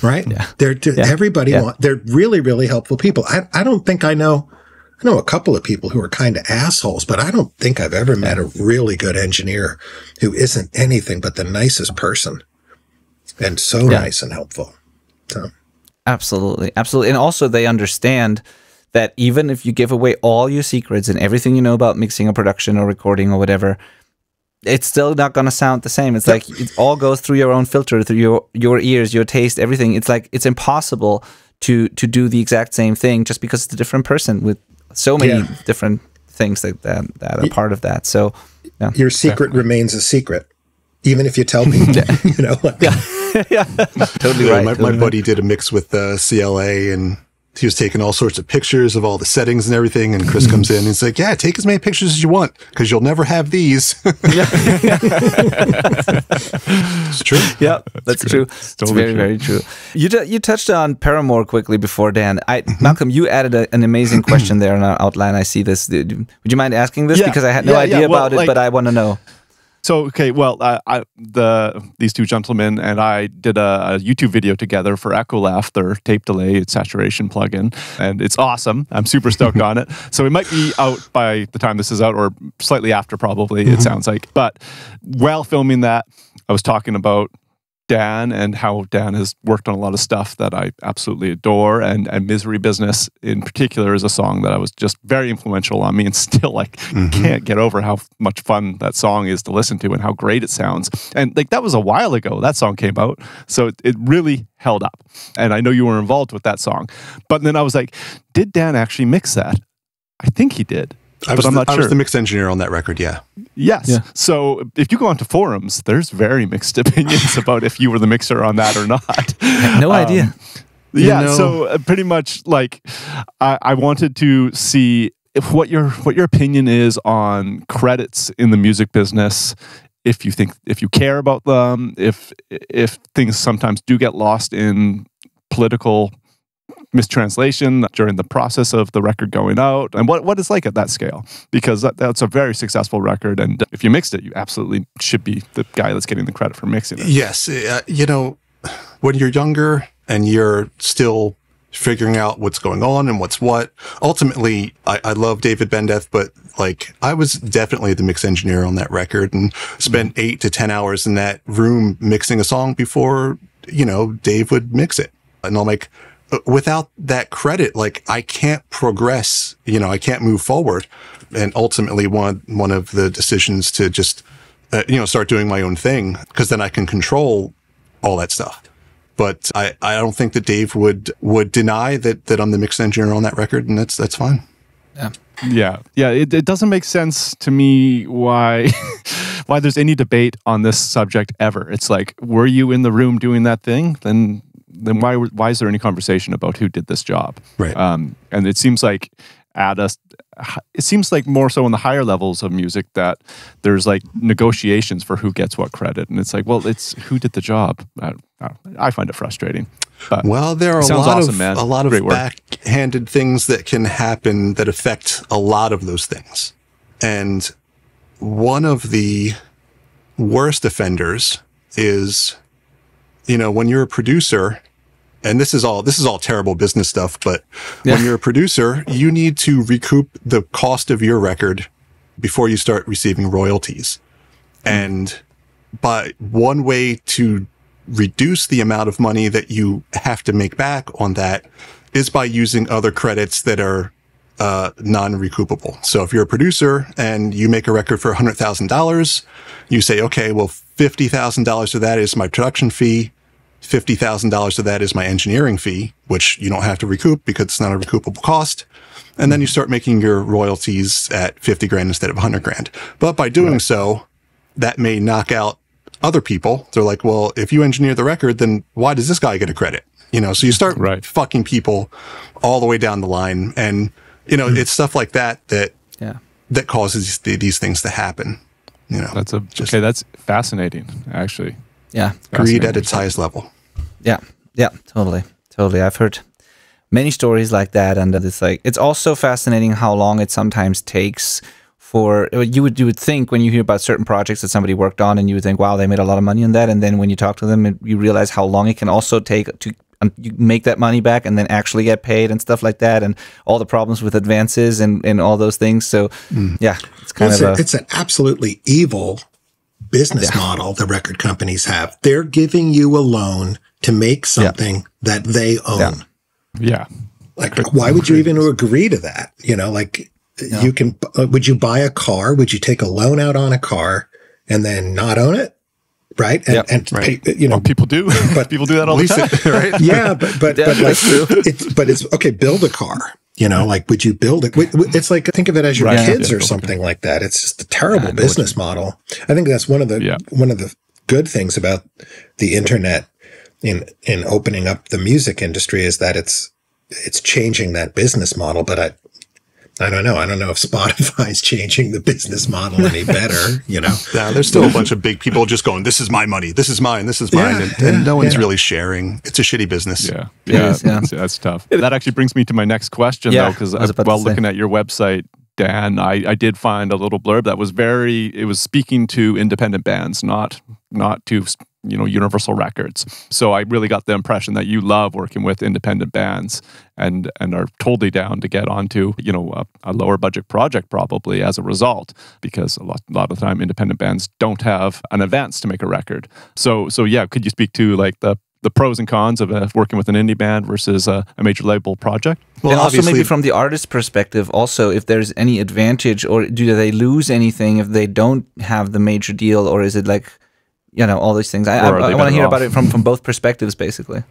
right? Yeah. They're really, really helpful people. I don't think I know a couple of people who are kind of assholes, but I don't think I've ever met a really good engineer who isn't anything but the nicest person and so nice and helpful. So.
Absolutely. And also they understand that even if you give away all your secrets and everything you know about mixing or production or recording or whatever, it's still not going to sound the same. It's like it all goes through your own filter, through your ears, your taste, everything. It's like it's impossible to do the exact same thing just because it's a different person with so many different things that are part of that. So
your secret remains a secret, even if you tell people.
Totally right.
My buddy did a mix with CLA, and he was taking all sorts of pictures of all the settings and everything. And Chris comes in and he's like, take as many pictures as you want because you'll never have these. It's true.
Yeah, that's true. It's very, very true. You touched on Paramore quickly before, Dan. Malcolm, you added an amazing question there in our outline. I see this. Would you mind asking this? Because I had no idea about it, but I want to know.
So, okay, well, these two gentlemen and I did a YouTube video together for EchoLaugh, their tape delay saturation plugin, and it's awesome. I'm super stoked on it. So it might be out by the time this is out, or slightly after probably, it sounds like. But while filming that, I was talking about Dan and how Dan has worked on a lot of stuff that I absolutely adore, and Misery Business in particular is a song that I was just very influential on me, and still like can't get over how much fun that song is to listen to and how great it sounds. And like that was a while ago that song came out, so it really held up. And I know you were involved with that song, but then I was like, did Dan actually mix that? I think he did.
I was the mix engineer on that record, Yes.
Yeah. So if you go onto forums, there's very mixed opinions about if you were the mixer on that or not.
I had no idea.
So pretty much like I wanted to see what your opinion is on credits in the music business. If you care about them, if things sometimes do get lost in political mistranslation during the process of the record going out, and what it's like at that scale, because that's a very successful record, and if you mixed it, you absolutely should be the guy that's getting the credit for mixing it.
Yes, when you're younger and you're still figuring out what's going on and what's what, ultimately, I love David Bendeth, but like I was definitely the mix engineer on that record and spent 8 to 10 hours in that room mixing a song before Dave would mix it, and I'm like, without that credit, like I can't progress, I can't move forward. And ultimately one of the decisions to just, start doing my own thing, because then I can control all that stuff. But I don't think that Dave would deny that I'm the mix engineer on that record, and that's fine.
Yeah. It doesn't make sense to me why there's any debate on this subject ever. It's like, were you in the room doing that thing? Then why is there any conversation about who did this job? Right. And it seems like more so in the higher levels of music that there's like negotiations for who gets what credit, and it's like, well, it's who did the job. I find it frustrating. But
well, there are a lot of backhanded things that can happen that affect a lot of those things, and one of the worst offenders is, when you're a producer and this is all terrible business stuff, but when you're a producer, you need to recoup the cost of your record before you start receiving royalties. And by one way to reduce the amount of money that you have to make back on that is by using other credits that are non-recoupable. So if you're a producer and you make a record for $100,000, you say, okay, well, $50,000 of that is my production fee. $50,000 of that is my engineering fee, which you don't have to recoup because it's not a recoupable cost. And then you start making your royalties at 50 grand instead of 100 grand. But by doing so, that may knock out other people. They're like, well, if you engineer the record, then why does this guy get a credit? You know, so you start fucking people all the way down the line. And, you know, it's stuff like that causes these things to happen. You know,
that's fascinating, actually.
Yeah.
Greed at its highest level.
Yeah. Yeah, totally. I've heard many stories like that. And it's also fascinating how long it sometimes takes for, you would think when you hear about certain projects that somebody worked on and you would think, wow, they made a lot of money on that. And then when you talk to them, you realize how long it can also take to you make that money back and then actually get paid and stuff like that, and all the problems with advances and all those things. So it's kind of
it's an absolutely evil business model the record companies have. They're giving you a loan to make something that they own.
Yeah.
Like, why would you even agree to that? You know, like you can, would you buy a car? Would you take a loan out on a car and then not own it? Right. And pay, you know,
people do, but people do that all the time.
Right?
Yeah. But it's okay. Build a car, you know, like, would you build it? It's like, think of it as your kids or something like that. It's just a terrible business model. I think that's one of the good things about the internet in opening up the music industry is that it's changing that business model. But I don't know. I don't know if Spotify's changing the business model any better, you know?
Yeah, there's still a bunch of big people just going, this is my money, this is mine, this is mine. And no one's really sharing. It's a shitty business.
That's tough. That actually brings me to my next question, though, because while looking at your website, Dan, I did find a little blurb that was it was speaking to independent bands, not to, you know, Universal Records. So I really got the impression that you love working with independent bands and are totally down to get onto, you know, a lower budget project probably as a result, because a lot of the time independent bands don't have an advance to make a record. So yeah, could you speak to like the pros and cons of working with an indie band versus a major label project?
Well, and also maybe from the artist's perspective, also if there's any advantage, or do they lose anything if they don't have the major deal, or is it like, you know, all these things? I want to hear about it from both perspectives, basically.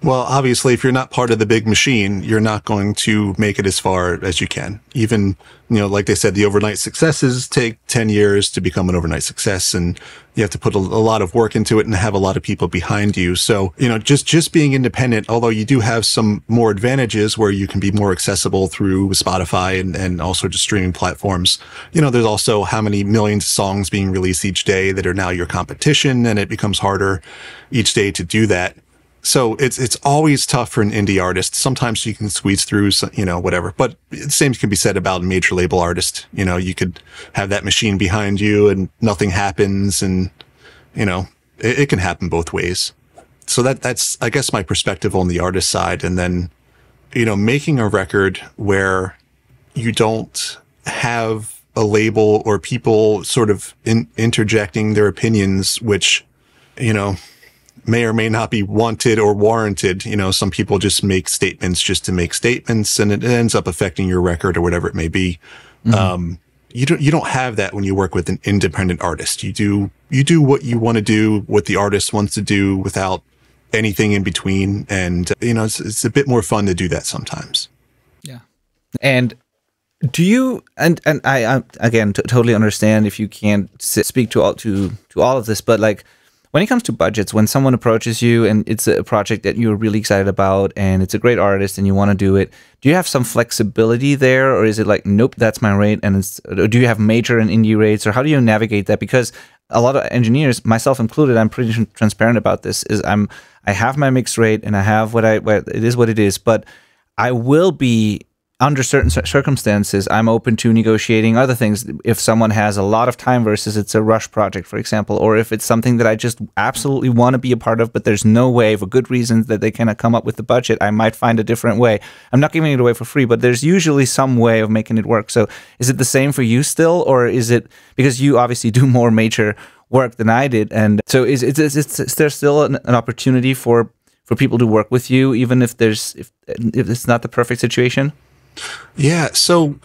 Well, obviously, if you're not part of the big machine, you're not going to make it as far as you can. Even, you know, like they said, the overnight successes take 10 years to become an overnight success, and you have to put a lot of work into it and have a lot of people behind you. So, you know, just being independent, although you do have some more advantages where you can be more accessible through Spotify and also just streaming platforms, you know, there's also how many millions of songs being released each day that are now your competition, and it becomes harder each day to do that. So it's always tough for an indie artist. Sometimes you can squeeze through, you know, whatever. But the same can be said about a major label artist. You know, you could have that machine behind you and nothing happens, and, you know, it can happen both ways. So that's, I guess, my perspective on the artist side. And then, you know, making a record where you don't have a label or people sort of interjecting their opinions, which, you know, may or may not be wanted or warranted. You know, some people just make statements just to make statements, and it ends up affecting your record or whatever it may be. Mm-hmm. You don't have that when you work with an independent artist. You do what you want to do, what the artist wants to do, without anything in between. And, you know, it's a bit more fun to do that sometimes.
Yeah. And do you, and I again, totally understand if you can't speak to all of this, but like, when it comes to budgets, when someone approaches you and it's a project that you're really excited about and it's a great artist and you want to do it, do you have some flexibility there, or is it like, nope, that's my rate? And do you have major and indie rates, or how do you navigate that? Because a lot of engineers, myself included, I'm pretty transparent about this, is I have my mixed rate and I have what it is, but I will be under certain circumstances, I'm open to negotiating other things. If someone has a lot of time versus it's a rush project, for example, or if it's something that I just absolutely want to be a part of, but there's no way for good reasons that they cannot come up with the budget, I might find a different way. I'm not giving it away for free, but there's usually some way of making it work. So is it the same for you still, or is it because you obviously do more major work than I did? And so is there still an opportunity for people to work with you, even if it's not the perfect situation?
Yeah, so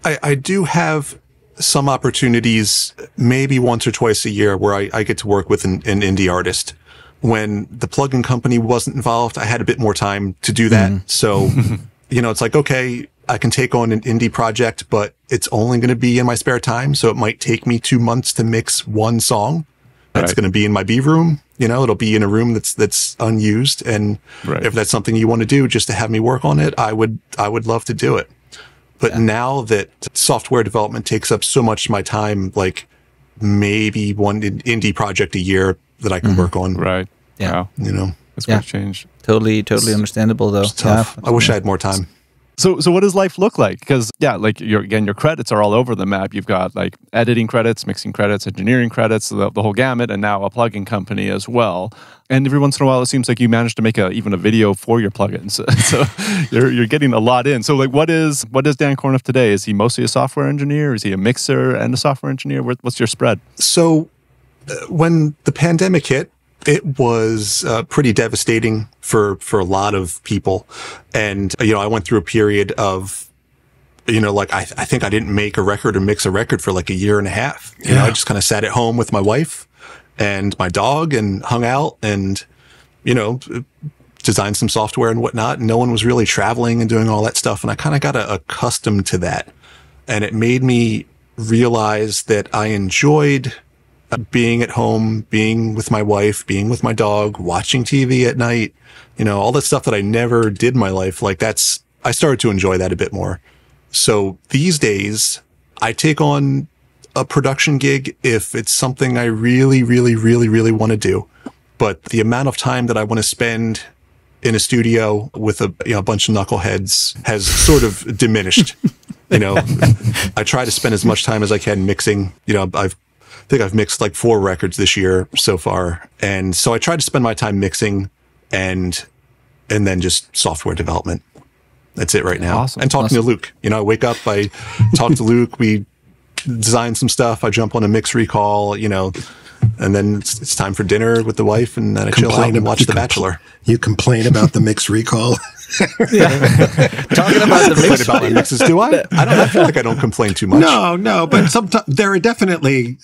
I do have some opportunities, maybe once or twice a year, where I get to work with an indie artist. When the plugin company wasn't involved, I had a bit more time to do that. So, it's like, okay, I can take on an indie project, but it's only going to be in my spare time. So it might take me 2 months to mix one song. That's going to be in my B room. It'll be in a room that's unused. And if that's something you want to do, just to have me work on it, I would love to do it. But now that software development takes up so much of my time, like maybe one indie project a year that I can work on.
Right.
Yeah.
Wow. That's going to change.
Totally understandable though.
It's tough. I wish I had more time.
So what does life look like? Because like your credits are all over the map. You've got like editing credits, mixing credits, engineering credits, the whole gamut, and now a plugin company as well. And every once in a while, it seems like you manage to make even a video for your plugins. So you're getting a lot in. So like, what is Dan Korneff today? Is he mostly a software engineer? Is he a mixer and a software engineer? What's your spread?
So when the pandemic hit, it was pretty devastating for a lot of people. And, I went through a period of, I think I didn't make a record or mix a record for like a year and a half. I just kind of sat at home with my wife and my dog and hung out and, designed some software and whatnot. And no one was really traveling and doing all that stuff. And I kind of got accustomed to that. And it made me realize that I enjoyed being at home, being with my wife, being with my dog, watching TV at night, all that stuff that I never did in my life. Like I started to enjoy that a bit more. So these days I take on a production gig if it's something I really, really, really, really want to do. But the amount of time that I want to spend in a studio with a bunch of knuckleheads has sort of diminished. I try to spend as much time as I can mixing. I think I've mixed like 4 records this year so far. And so I try to spend my time mixing and then just software development. That's it right now.
Awesome.
And talking to Luke. I wake up, I talk to Luke, we design some stuff, I jump on a mix recall, and then it's time for dinner with the wife, and then I chill out and watch The Bachelor.
You complain about the mix recall?
Talking about the mix
about my mixes, do I? I feel like I don't complain too much.
No, but sometimes there are definitely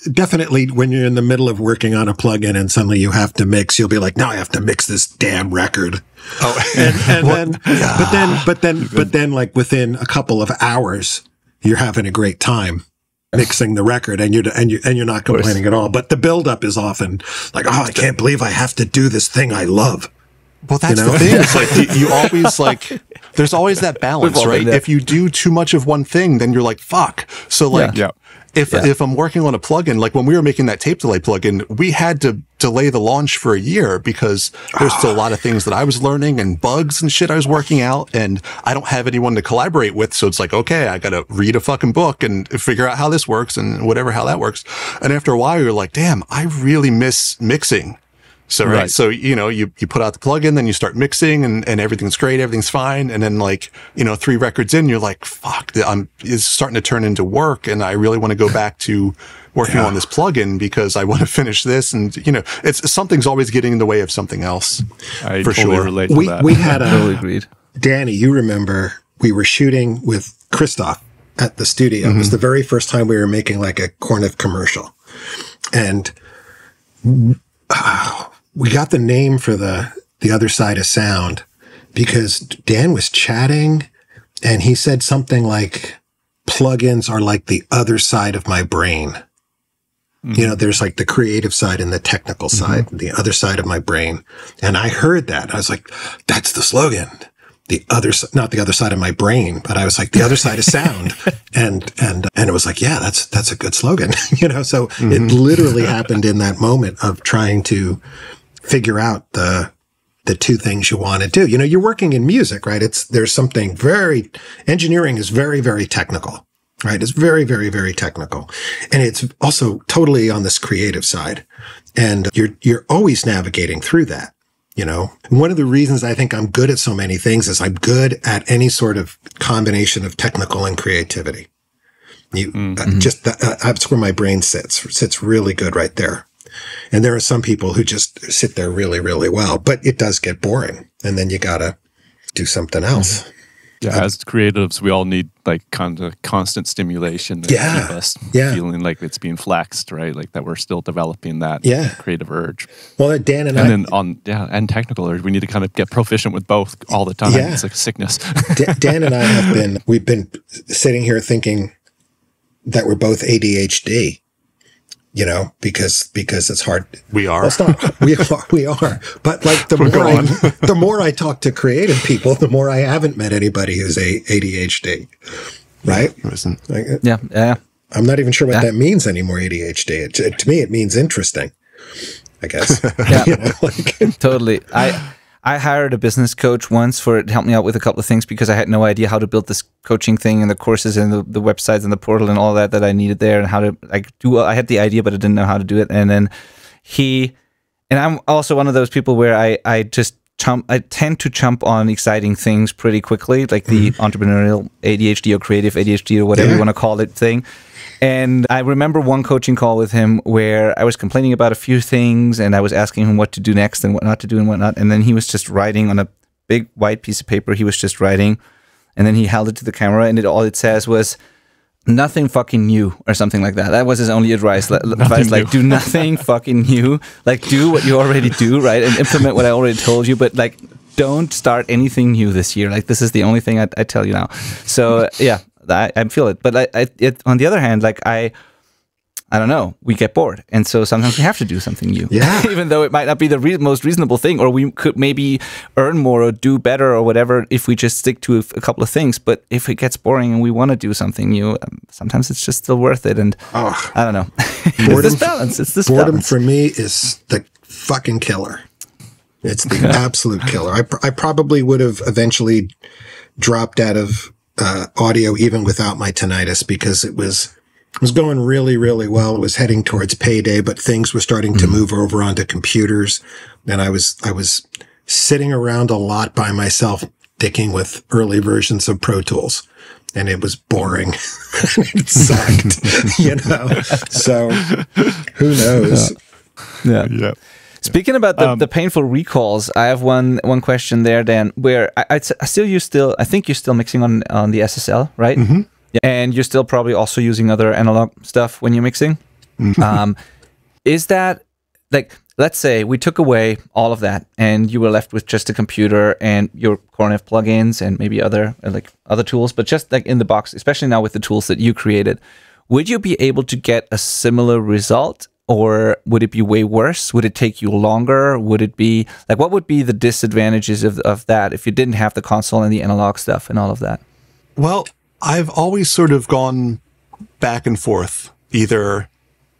when you're in the middle of working on a plugin and suddenly you have to mix, you'll be like, now I have to mix this damn record. But then like within a couple of hours, you're having a great time mixing the record, and you're not complaining at all. But the buildup is often like, oh, I can't believe I have to do this thing I love.
Well, that's the thing. It's like you always like. There's always that balance, right? If you do too much of one thing, then you're like, fuck. So like, if I'm working on a plugin, like when we were making that tape delay plugin, we had to delay the launch for a year because there's still a lot of things that I was learning and bugs and shit I was working out, and I don't have anyone to collaborate with. So it's like, okay, I got to read a fucking book and figure out how this works and how that works. And after a while, you're like, damn, I really miss mixing. So, right. So, you put out the plugin, then you start mixing and everything's great. Everything's fine. And then 3 records in, you're like, fuck, it's starting to turn into work. And I really want to go back to working on this plugin because I want to finish this. And, it's something's always getting in the way of something else.
I totally relate to that.
We had
totally agreed.
Danny, you remember we were shooting with Christoph at the studio. It was the very first time we were making like a Korneff commercial. And, we got the name for the other side of sound because Dan was chatting and he said something like, plugins are like the other side of my brain. There's like the creative side and the technical side, the other side of my brain. And I heard that. I was like, that's the slogan. Not the other side of my brain, but I was like, the other side of sound. and it was like, yeah, that's a good slogan. So it literally happened in that moment of trying to figure out the the two things you want to do. You know, you're working in music, right? There's something engineering is very, very technical, right? It's very, very, very technical. And it's also totally on this creative side. And you're always navigating through that, you know? And one of the reasons I think I'm good at so many things is I'm good at any sort of combination of technical and creativity. That's where my brain sits really good right there. And there are some people who just sit there really, really well, but it does get boring. And then you got to do something else.
Yeah, as creatives, we all need like kind of constant stimulation to keep us feeling like it's being flexed, right? Like that we're still developing that creative urge.
Well, Dan and
and technical urge, we need to kind of get proficient with both all the time. It's like a sickness.
Dan and I we've been sitting here thinking that we're both ADHD. You know, because it's hard.
We are.
Well, it's not. We are. But like the more I talk to creative people, the more I haven't met anybody who's ADHD. Right? I'm not even sure what that means anymore. ADHD. To me, it means interesting. I guess.
You know, totally. I hired a business coach once to help me out with a couple of things because I had no idea how to build this coaching thing and the courses and the websites and the portal and all that I needed there and how to do. I had the idea, but I didn't know how to do it. And then and I'm also one of those people where I tend to jump on exciting things pretty quickly, like the entrepreneurial ADHD or creative ADHD or whatever you want to call it thing. And I remember one coaching call with him where I was complaining about a few things and I was asking him what to do next and what not to do and whatnot. And then he was just writing on a big white piece of paper. He was just writing and then he held it to the camera and all it says was nothing fucking new or something like that. That was his only advice. Like do nothing fucking new. Like do what you already do, right? And implement what I already told you. But like don't start anything new this year. Like this is the only thing I tell you now. So yeah. I feel it, but on the other hand, like I don't know, we get bored, and so sometimes we have to do something new, even though it might not be the most reasonable thing, or we could maybe earn more or do better or whatever if we just stick to a couple of things. But if it gets boring and we want to do something new, sometimes it's just still worth it. And I don't know, it's this balance.
Boredom for me is the fucking killer. It's the absolute killer. I probably would have eventually dropped out of audio even without my tinnitus because it was going really, really well. It was heading towards payday, but things were starting to move over onto computers. And I was sitting around a lot by myself, dicking with early versions of Pro Tools. And it was boring. It sucked, you know? So who knows?
Yeah. Speaking about the painful recalls, I have one question there, Dan, where I think you're still mixing on the SSL, right? Mm-hmm. Yeah. And you're still probably also using other analog stuff when you're mixing. Mm-hmm. Is that, like, let's say we took away all of that and you were left with just a computer and your Korneff plugins and maybe other tools, but just like in the box, especially now with the tools that you created, would you be able to get a similar result? Or would it be way worse? Would it take you longer? Would it be like, what would be the disadvantages of that if you didn't have the console and the analog stuff and all of that?
Well, I've always sort of gone back and forth, either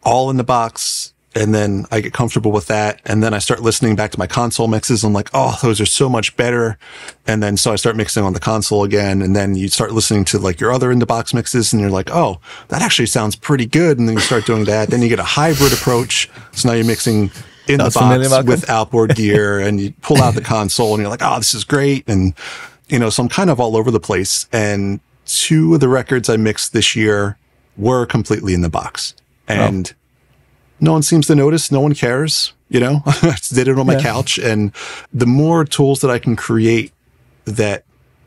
all in the box and then I get comfortable with that. And then I start listening back to my console mixes. I'm like, oh, those are so much better. And then so I start mixing on the console again. And then you start listening to like your other in the box mixes and you're like, oh, that actually sounds pretty good. And then you start doing that. Then you get a hybrid approach. So now you're mixing in the box with outboard gear and you pull out the console and you're like, oh, this is great. And, you know, so I'm kind of all over the place. And 2 of the records I mixed this year were completely in the box. And no one seems to notice. No one cares. You know, I just did it on my couch. And the more tools that I can create that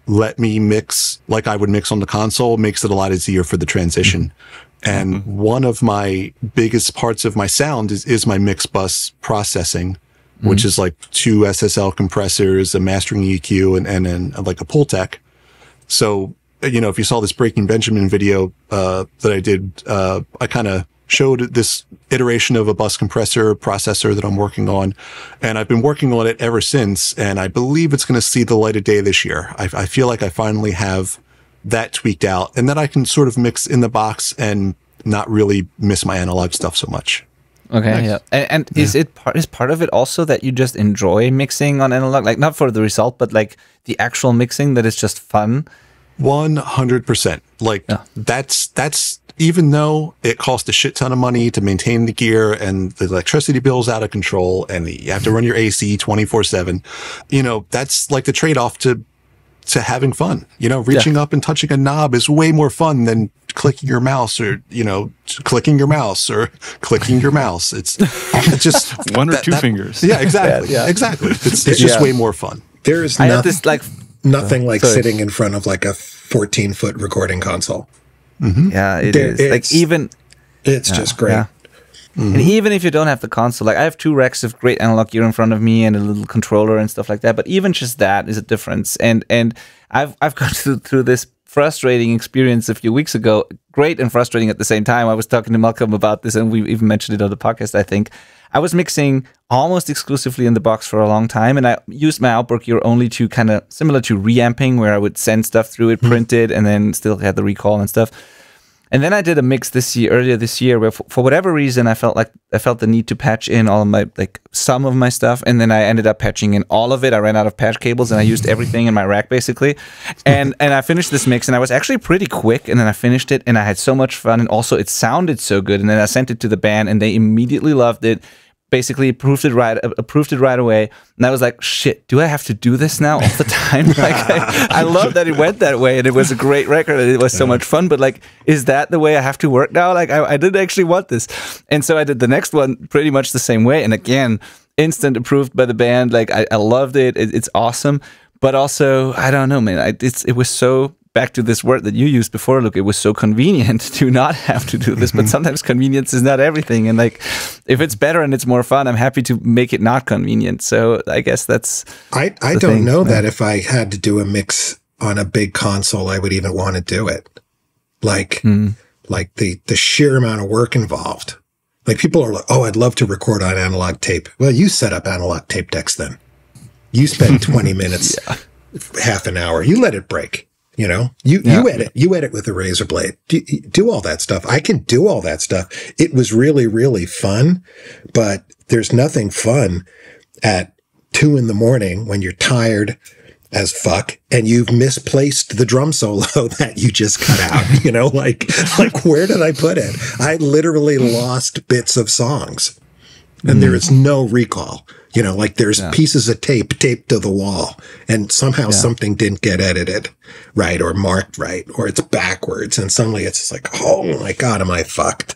let me mix like I would mix on the console makes it a lot easier for the transition. And one of my biggest parts of my sound is my mix bus processing, which is like 2 SSL compressors, a mastering EQ, and then like a pull tech. So, you know, if you saw this Breaking Benjamin video that I did, I kind of showed this iteration of a bus compressor processor that I'm working on. And I've been working on it ever since. And I believe it's going to see the light of day this year. I feel like I finally have that tweaked out and then I can sort of mix in the box and not really miss my analog stuff so much.
Okay,
Nice.
yeah. And is part of it also that you just enjoy mixing on analog, like not for the result, but like the actual mixing, that is just fun?
100%. Like that's even though it costs a shit ton of money to maintain the gear and the electricity bill's out of control and you have to run your AC 24/7, that's like the trade-off to having fun. Reaching up and touching a knob is way more fun than clicking your mouse or, clicking your mouse or clicking your mouse. It's just
one or two fingers.
Yeah, exactly. Yeah. Exactly. It's just way more fun.
There is nothing like sitting in front of like a 14-foot recording console.
Mm-hmm. Yeah, it is. Like even
it's just great.
Yeah. Mm-hmm. And even if you don't have the console, like I have 2 racks of great analog gear in front of me and a little controller and stuff like that. But even just that is a difference. And I've gone through this frustrating experience a few weeks ago. Great and frustrating at the same time. I was talking to Malcolm about this, and we even mentioned it on the podcast, I think. I was mixing almost exclusively in the box for a long time, and I used my outboard gear only to kind of similar to reamping, where I would send stuff through it, print it, and then still had the recall and stuff. And then I did a mix earlier this year, where for whatever reason I felt the need to patch in all of my some of my stuff, and then I ended up patching in all of it. I ran out of patch cables, and I used everything in my rack basically. And I finished this mix, and I was actually pretty quick. And then I finished it, and I had so much fun, and also it sounded so good. And then I sent it to the band, and they immediately loved it. Basically approved it right away, and I was like, "Shit, do I have to do this now all the time?" Like, I love that it went that way, and it was a great record, and it was so much fun. But like, is that the way I have to work now? Like, I didn't actually want this, and so I did the next one pretty much the same way, and again, instant approved by the band. Like, I loved it. It's awesome, but also I don't know, man. It was so. Back to this word that you used before, Luke, it was so convenient to not have to do this, but sometimes convenience is not everything. And like, if it's better and it's more fun, I'm happy to make it not convenient. So I guess that's,
I don't know that if I had to do a mix on a big console, I would even want to do it. Like the sheer amount of work involved. Like people are like, oh, I'd love to record on analog tape. Well, you set up analog tape decks then. You spend 20 minutes, half an hour, you let it break. You edit with a razor blade, do all that stuff. I can do all that stuff. It was really, really fun, but there's nothing fun at 2 a.m. when you're tired as fuck and you've misplaced the drum solo that you just cut out, like where did I put it? I literally lost bits of songs and there is no recall. There's pieces of tape taped to the wall and somehow something didn't get edited right or marked right, or it's backwards. And suddenly it's just like, oh my God, am I fucked?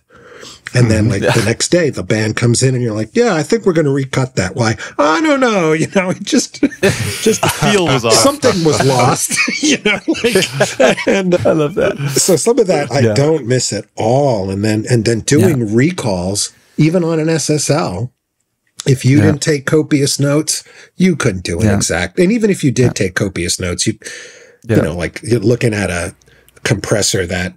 And then the next day the band comes in and you're like, yeah, I think we're going to recut that. Why? I don't know. It just the
feel was off.
Something was lost, and
I love that.
So some of that I don't miss at all. And then doing recalls, even on an SSL, if you didn't take copious notes, you couldn't do an exact. And even if you did take copious notes, like you're looking at a compressor that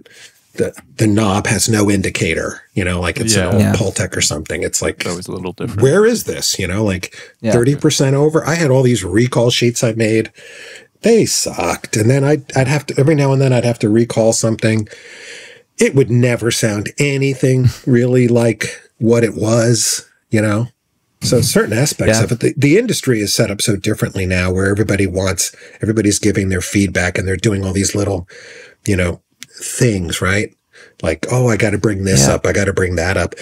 the knob has no indicator, like it's an old Pultec or something. It's like,
that was a little different.
Where is this? 30% over. I had all these recall sheets I made. They sucked. And then I'd have to, every now and then I'd have to recall something. It would never sound anything really like what it was, So certain aspects of it, the industry is set up so differently now where everybody's giving their feedback and they're doing all these little, things, right? Like, oh, I got to bring this up. I got to bring that up.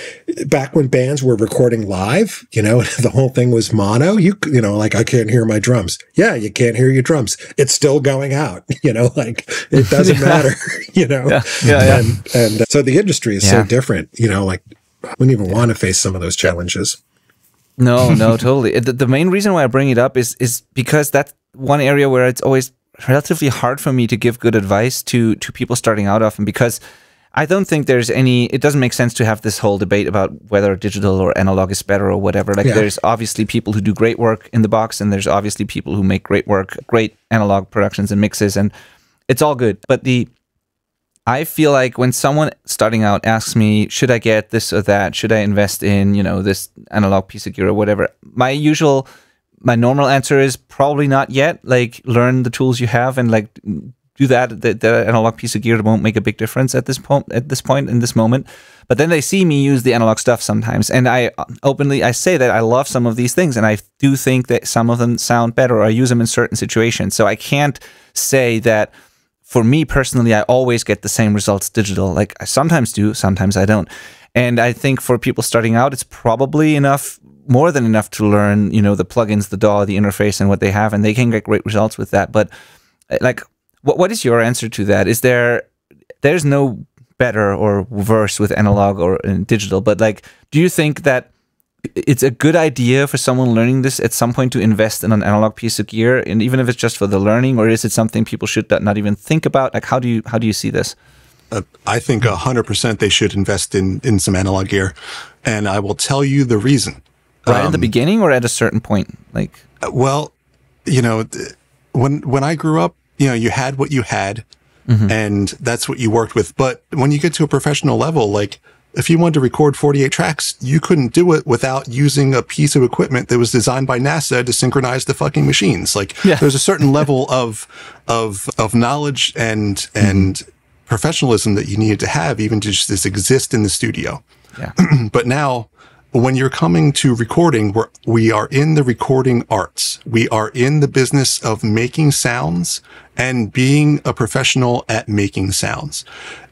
Back when bands were recording live, the whole thing was mono. I can't hear my drums. Yeah, you can't hear your drums. It's still going out, it doesn't matter, And so the industry is so different, I wouldn't even want to face some of those challenges.
No, totally. The main reason why I bring it up is because that's one area where it's always relatively hard for me to give good advice to people starting out often, because I don't think it doesn't make sense to have this whole debate about whether digital or analog is better or whatever. There's obviously people who do great work in the box, and there's obviously people who make great work, great analog productions and mixes, and it's all good. But I feel like when someone starting out asks me, should I get this or that? Should I invest in, this analog piece of gear or whatever? My normal answer is probably not yet. Like, learn the tools you have and do that, the analog piece of gear won't make a big difference at this point, in this moment. But then they see me use the analog stuff sometimes, and I say that I love some of these things, and I do think that some of them sound better, or I use them in certain situations. So I can't say that for me personally, I always get the same results digital. Like I sometimes do, sometimes I don't. And I think for people starting out, it's probably more than enough to learn, the plugins, the DAW, the interface, and what they have, and they can get great results with that. But like, what is your answer to that? There's no better or worse with analog or digital, but like, do you think that it's a good idea for someone learning this at some point to invest in an analog piece of gear, and even if it's just for the learning, or is it something people should not even think about? Like, how do you see this?
I think 100% they should invest in some analog gear, and I will tell you the reason.
Right at the beginning, or at a certain point, like.
Well, when I grew up, you had what you had. Mm-hmm. And that's what you worked with. But when you get to a professional level, like if you wanted to record 48 tracks, you couldn't do it without using a piece of equipment that was designed by NASA to synchronize the fucking machines. Like there's a certain level of knowledge and professionalism that you needed to have even to just exist in the studio. Yeah. But now when you're coming to recording, we are in the recording arts. We are in the business of making sounds and being a professional at making sounds.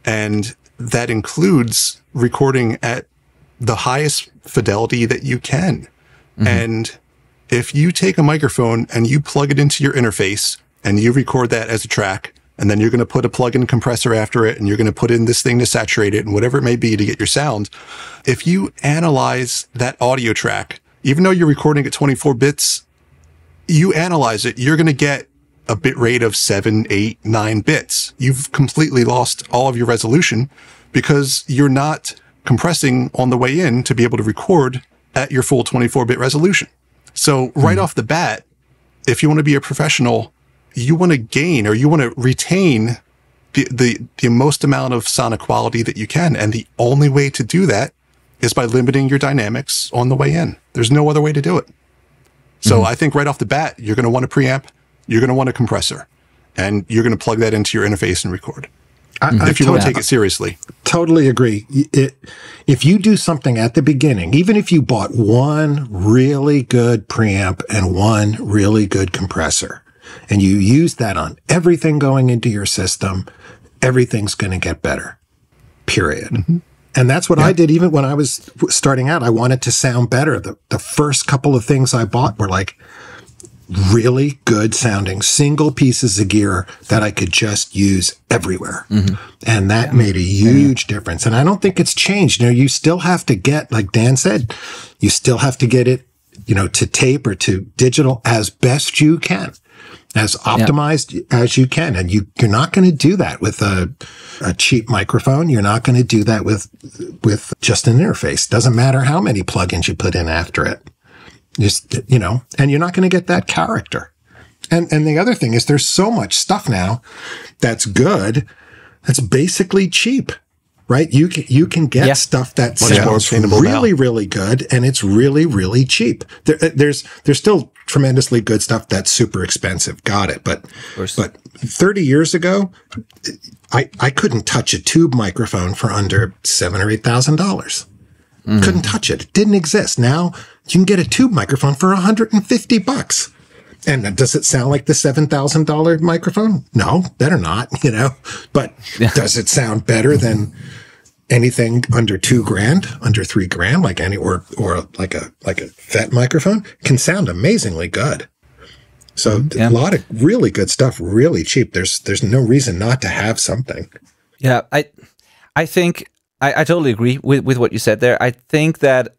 And that includes recording at the highest fidelity that you can. Mm-hmm. And if you take a microphone and you plug it into your interface and you record that as a track, and then you're going to put a plug-in compressor after it, and you're going to put in this thing to saturate it and whatever it may be to get your sound. If you analyze that audio track, even though you're recording at 24 bits, you analyze it, you're going to get a bit rate of 7, 8, 9 bits. You've completely lost all of your resolution because you're not compressing on the way in to be able to record at your full 24-bit resolution. So right off the bat, if you want to be a professional, you want to gain, or you want to retain the most amount of sonic quality that you can. And the only way to do that is by limiting your dynamics on the way in. There's no other way to do it. So I think right off the bat, you're going to want a preamp, you're going to want a compressor, and you're going to plug that into your interface and record. If you want to take it seriously.
Totally agree. If you do something at the beginning, even if you bought one really good preamp and one really good compressor, and you use that on everything going into your system, everything's going to get better, period. Mm-hmm. And that's what I did even when I was starting out. I wanted to sound better. The first couple of things I bought were like really good sounding single pieces of gear that I could just use everywhere. Mm-hmm. And that made a huge difference. And I don't think it's changed. You still have to get, like Dan said, you still have to get it, to tape or to digital as best you can, as optimized as you can. And you're not going to do that with a cheap microphone. You're not going to do that with just an interface. Doesn't matter how many plugins you put in after it. Just, and you're not going to get that character. And the other thing is there's so much stuff now that's good, that's basically cheap, right? You can get stuff that sounds really, really good, and it's really, really cheap. There's still tremendously good stuff that's super expensive. Got it. But 30 years ago, I couldn't touch a tube microphone for under $7,000 or $8,000. Couldn't touch it. It didn't exist. Now you can get a tube microphone for $150. And does it sound like the $7,000 microphone? No, better not, but does it sound better than anything under $2,000, under $3,000, like or like a FET microphone? Can sound amazingly good. So a lot of really good stuff, really cheap. There's no reason not to have something.
Yeah, I think I totally agree with what you said there. I think that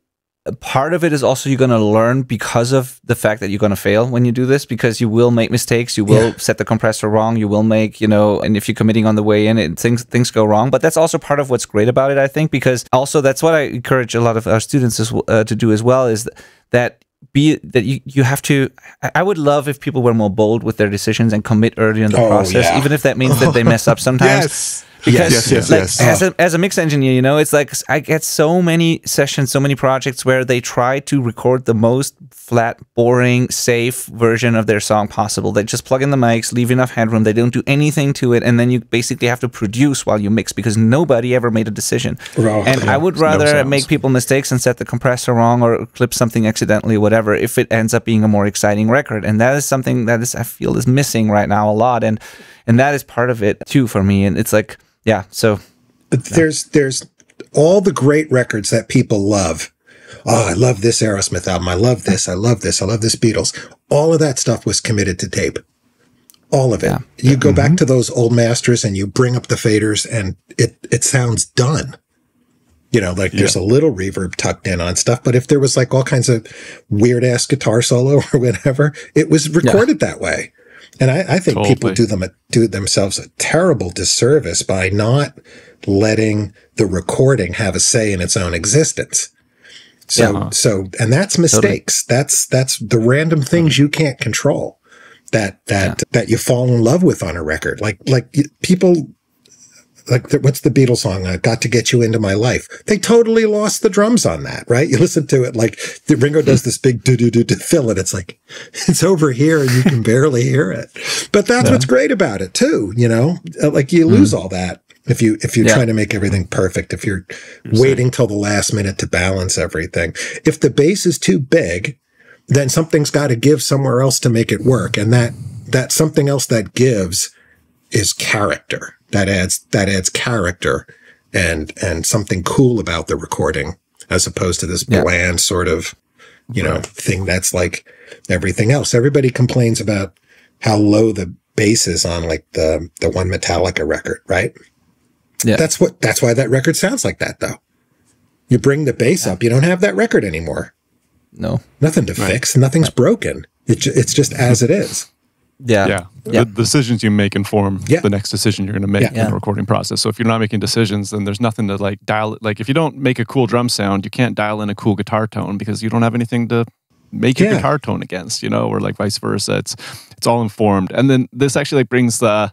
part of it is also you're going to learn because of the fact that you're going to fail when you do this, because you will make mistakes. You will set the compressor wrong. You will make, and if you're committing on the way in, things go wrong. But that's also part of what's great about it, I think, because also that's what I encourage a lot of our students to do as well, is that you have to. I would love if people were more bold with their decisions and commit early in the process, even if that means that they mess up sometimes. Because
yes.
As a mix engineer, you know, it's like I get so many sessions, so many projects where they try to record the most flat, boring, safe version of their song possible. They just plug in the mics, leave enough headroom, they don't do anything to it, and then you basically have to produce while you mix because nobody ever made a decision. I would rather make people mistakes and set the compressor wrong or clip something accidentally, whatever, if it ends up being a more exciting record. And that is something that I feel is missing right now a lot. And that is part of it too for me. And it's like, so
there's all the great records that people love. Oh, I love this Aerosmith album. I love this. I love this. I love this Beatles. All of that stuff was committed to tape. All of it. Yeah. You go back to those old masters and you bring up the faders and it sounds done. You know, like there's a little reverb tucked in on stuff, but if there was like all kinds of weird ass guitar solo or whatever, it was recorded that way. And I think people do themselves a terrible disservice by not letting the recording have a say in its own existence. So and that's mistakes. That's the random things you can't control that you fall in love with on a record. Like people. Like, what's the Beatles song? Got to Get You Into My Life. They totally lost the drums on that, right? You listen to it, like, Ringo does this big do-do-do fill, and it's like, it's over here, and you can barely hear it. But that's what's great about it, too, you know? Like, you lose all that if you're trying to make everything perfect, if you're waiting till the last minute to balance everything. If the bass is too big, then something's got to give somewhere else to make it work. And that something else that gives is character. That adds character and something cool about the recording, as opposed to this bland sort of, you know, thing that's like everything else. Everybody complains about how low the bass is on like the one Metallica record, right? Yeah. That's why that record sounds like that, though. You bring the bass up, you don't have that record anymore. No. Nothing to fix. Nothing's broken. It's just as it is.
The decisions you make inform the next decision you're going to make in the recording process. So if you're not making decisions, then there's nothing to like dial it. Like if you don't make a cool drum sound, you can't dial in a cool guitar tone because you don't have anything to make your guitar tone against, you know, or like vice versa. It's all informed. And then this actually like brings the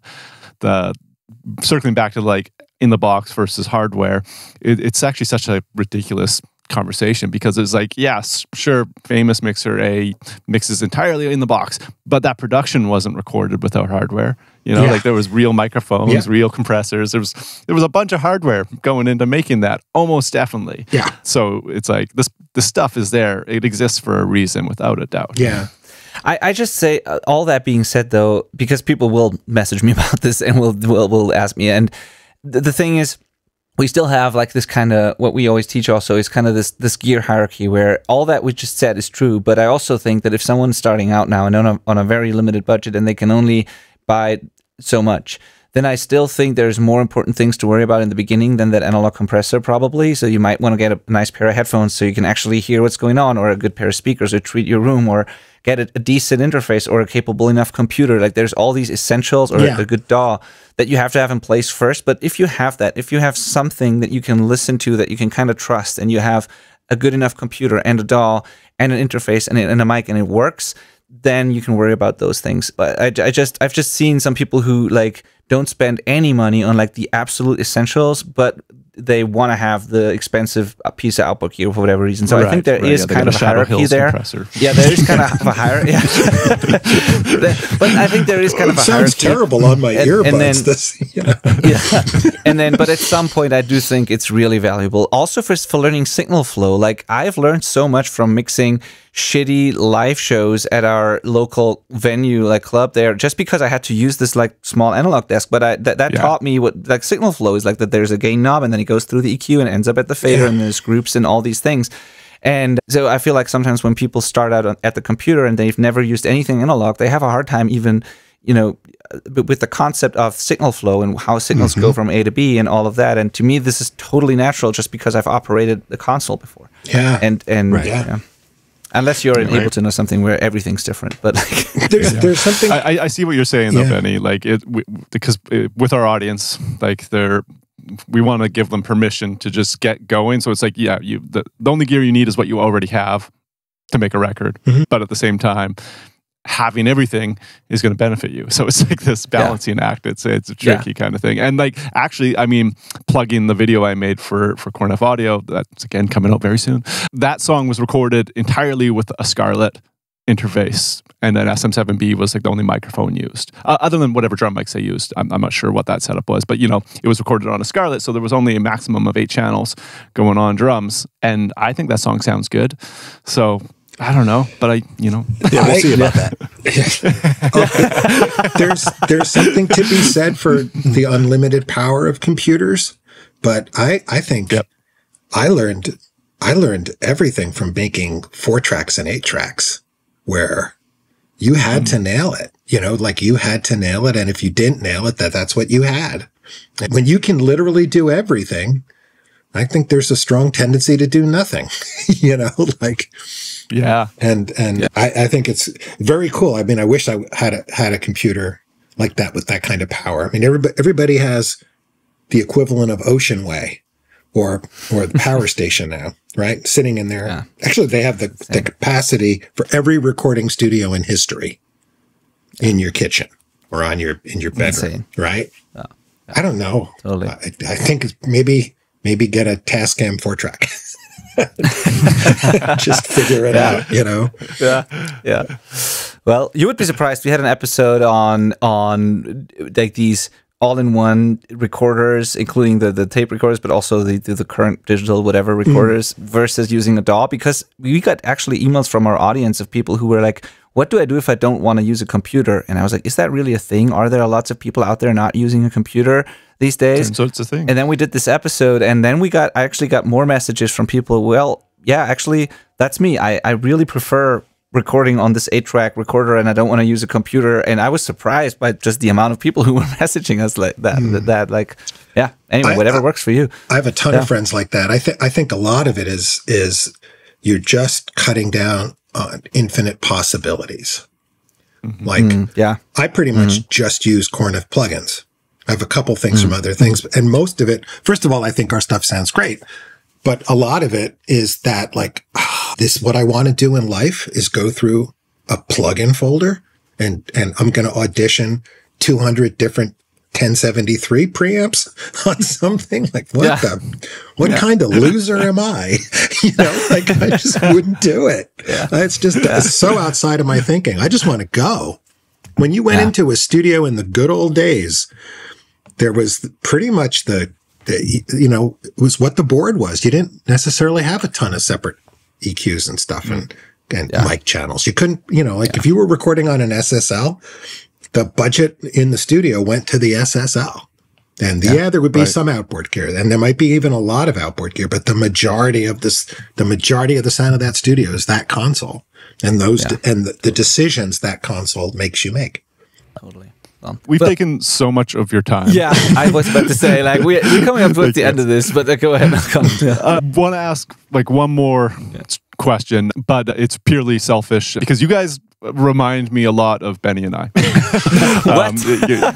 circling back to like in the box versus hardware. It's actually such a ridiculous conversation because it's like, yes, sure, famous mixer A mixes entirely in the box, but that production wasn't recorded without hardware. You know, like there was real microphones, real compressors. There was a bunch of hardware going into making that, almost definitely. Yeah. So it's like the stuff is there. It exists for a reason, without a doubt.
Yeah.
I just say all that being said, though, because people will message me about this and will ask me, and the thing is, we still have like this kind of, what we always teach also is kind of this gear hierarchy where all that we just said is true. But I also think that if someone's starting out now and on a very limited budget and they can only buy so much, then I still think there's more important things to worry about in the beginning than that analog compressor probably. So you might want to get a nice pair of headphones so you can actually hear what's going on, or a good pair of speakers, or treat your room, or get a decent interface, or a capable enough computer. Like there's all these essentials, or a good DAW that you have to have in place first. But if you have that, if you have something that you can listen to, that you can kind of trust, and you have a good enough computer and a DAW and an interface and a mic, and it works, then you can worry about those things. But I've just seen some people who like don't spend any money on like the absolute essentials, but they want to have the expensive piece of output gear for whatever reason. So I think there is kind of a hierarchy there. Compressor. Yeah, there is kind of a hierarchy. But I think there is kind of a hierarchy.
Sounds terrible on my earbuds.
But at some point, I do think it's really valuable. Also for learning signal flow. Like I've learned so much from mixing shitty live shows at our local venue, like club there, just because I had to use this like small analog desk. But that taught me what like signal flow is, like that there's a gain knob and then it goes through the EQ and ends up at the fader and there's groups and all these things. And so I feel like sometimes when people start out at the computer and they've never used anything analog, they have a hard time even, you know, with the concept of signal flow and how signals go from A to B and all of that. And to me, this is totally natural just because I've operated the console before.
Yeah.
And unless you're in Ableton or something where everything's different, but like,
there's something.
I see what you're saying though, Benny. Like because with our audience, like we want to give them permission to just get going. So it's like, the only gear you need is what you already have to make a record. But at the same time, having everything is going to benefit you. So it's like this balancing act. It's a tricky kind of thing. And like, actually, I mean, plugging the video I made for Korneff Audio, that's again coming out very soon. That song was recorded entirely with a Scarlett interface, and then SM7B was like the only microphone used, other than whatever drum mics they used. I'm not sure what that setup was, but you know, it was recorded on a Scarlett, so there was only a maximum of 8 channels going on drums, and I think that song sounds good. So I don't know, but we'll
see about that.
There's something to be said for the unlimited power of computers, but I think I learned everything from making 4 tracks and 8 tracks, where you had to nail it. Like you had to nail it, and if you didn't nail it, that's what you had. And when you can literally do everything, I think there's a strong tendency to do nothing. I think it's very cool. I mean, I wish I had a computer like that with that kind of power. I mean, everybody has the equivalent of Ocean Way or the power station now, right? Sitting in there. Yeah. Actually, they have the capacity for every recording studio in history in your kitchen or in your bedroom, insane. Right? Oh, yeah. I don't know. Totally. I think it's maybe get a Tascam 4-track. Just figure it out,
Yeah. Well, you would be surprised. We had an episode on like these all-in-one recorders, including the tape recorders, but also the current digital whatever recorders versus using a DAW, because we got actually emails from our audience of people who were like, what do I do if I don't want to use a computer? And I was like, is that really a thing? Are there lots of people out there not using a computer these days?
So it's a thing.
And then we did this episode, and then I actually got more messages from people. Well, yeah, actually, that's me. I really prefer recording on this 8-track recorder, and I don't want to use a computer. And I was surprised by just the amount of people who were messaging us like that. Anyway, whatever works for you. I
have a ton of friends like that. I think a lot of it is you're just cutting down on infinite possibilities. I pretty much just use Korneff plugins. I have a couple things from other things, and most of it, first of all, I think our stuff sounds great, but a lot of it is that what I want to do in life is go through a plugin folder and I'm going to audition 200 different 1073 preamps on something. Like, what kind of loser am I? I just wouldn't do it. Yeah. It's just so outside of my thinking. I just want to go. When you went into a studio in the good old days, there was pretty much it was what the board was. You didn't necessarily have a ton of separate EQs and stuff and mic channels. You couldn't, if you were recording on an SSL, the budget in the studio went to the SSL. And there would be some outboard gear, and there might be even a lot of outboard gear, but the majority of the sound of that studio is that console and the decisions that console makes you make.
Totally.
We've taken so much of your time.
Yeah, I was about to say, we're coming up towards the end of this, but go ahead.
I want to ask one more question, but it's purely selfish because you guys remind me a lot of Benny and I.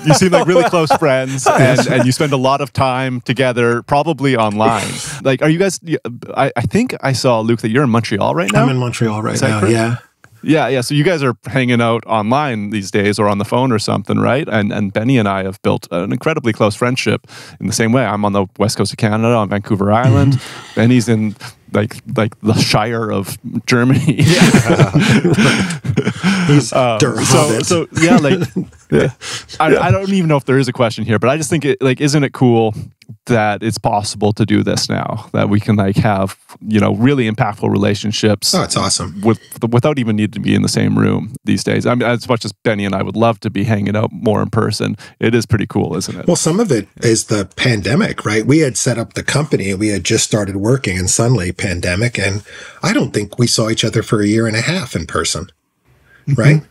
You seem like really close friends, and you spend a lot of time together, probably online. Are you guys? I think I saw, Luke, that you're in Montreal right now.
I'm in Montreal right now. Yeah.
Yeah. So you guys are hanging out online these days or on the phone or something, right? And Benny and I have built an incredibly close friendship in the same way. I'm on the west coast of Canada, on Vancouver Island. Benny's in like the Shire of Germany.
He's
I don't even know if there is a question here, but I just think isn't it cool that it's possible to do this now, that we can have really impactful relationships.
Oh, it's awesome.
Without even needing to be in the same room these days. I mean, as much as Benny and I would love to be hanging out more in person, it is pretty cool, isn't it?
Well, some of it is the pandemic, right? We had set up the company and we had just started working, and suddenly pandemic, and I don't think we saw each other for a year and a half in person, right?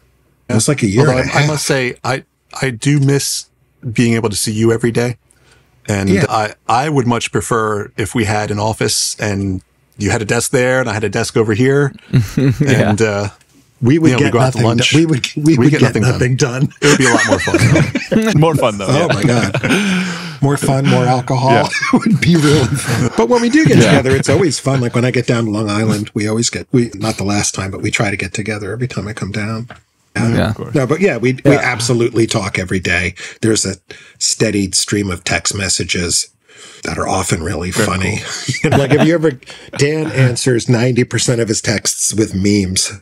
It was like a year and a half.
I must say, I do miss being able to see you every day. And I would much prefer if we had an office and you had a desk there and I had a desk over here. And
we would get nothing done. We would get nothing done.
It would be a lot more fun.
More fun, though.
Oh, my God. More fun, more alcohol. Yeah. It would be really fun. But when we do get together, it's always fun. When I get down to Long Island, we always not the last time, but we try to get together every time I come down.
Yeah.
Of course.
No, but yeah, we absolutely talk every day. There's a steady stream of text messages that are often really funny. Cool. Like if you ever, Dan answers 90% of his texts with memes.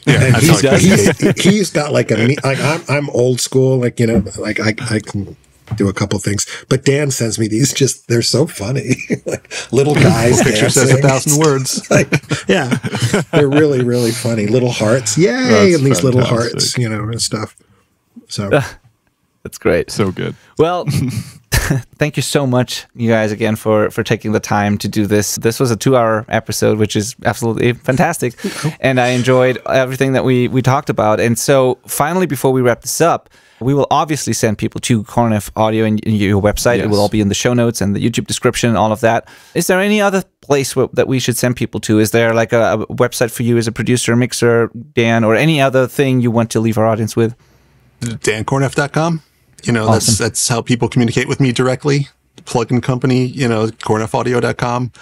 Yeah,
and he's got like I'm old school, like, you know, like I can do a couple things, but Dan sends me these, just they're so funny. Like little guys
picture says 1,000 words.
Like, yeah, they're really, really funny. Little hearts, yay.
That's
and these
fantastic.
little hearts, you know, and stuff. So
That's great.
So good.
Well, thank you so much, you guys, again, for taking the time to do this. This was a 2-hour episode, which is absolutely fantastic. And I enjoyed everything that we talked about. And so finally, before we wrap this up, we will obviously send people to Korneff Audio and your website. Yes. It will all be in the show notes and the YouTube description and all of that. Is there any other place that we should send people to? Is there like a website for you as a producer, mixer, Dan, or any other thing you want to leave our audience with?
DanKorneff.com. You know,
Awesome.
that's how people communicate with me directly. The plugin company, you know, KorneffAudio.com.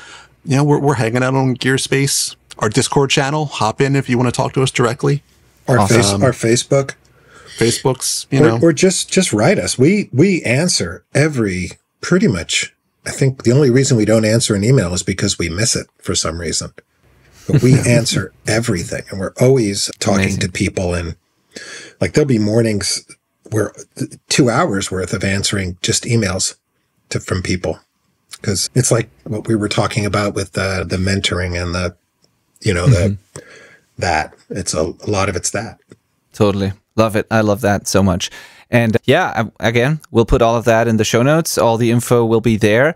You know, we're hanging out on Gearspace. Our Discord channel, hop in if you want to talk to us directly.
our Facebook.
Facebook's, you know.
Or just write us. We answer pretty much. I think the only reason we don't answer an email is because we miss it for some reason. But we answer everything, and we're always talking to people. And like there'll be mornings where 2 hours worth of answering just emails from people, because it's like what we were talking about with the mentoring and the, you know, that it's a lot of it's that.
Totally. Love it. I love that so much. And yeah, again, we'll put all of that in the show notes. All the info will be there.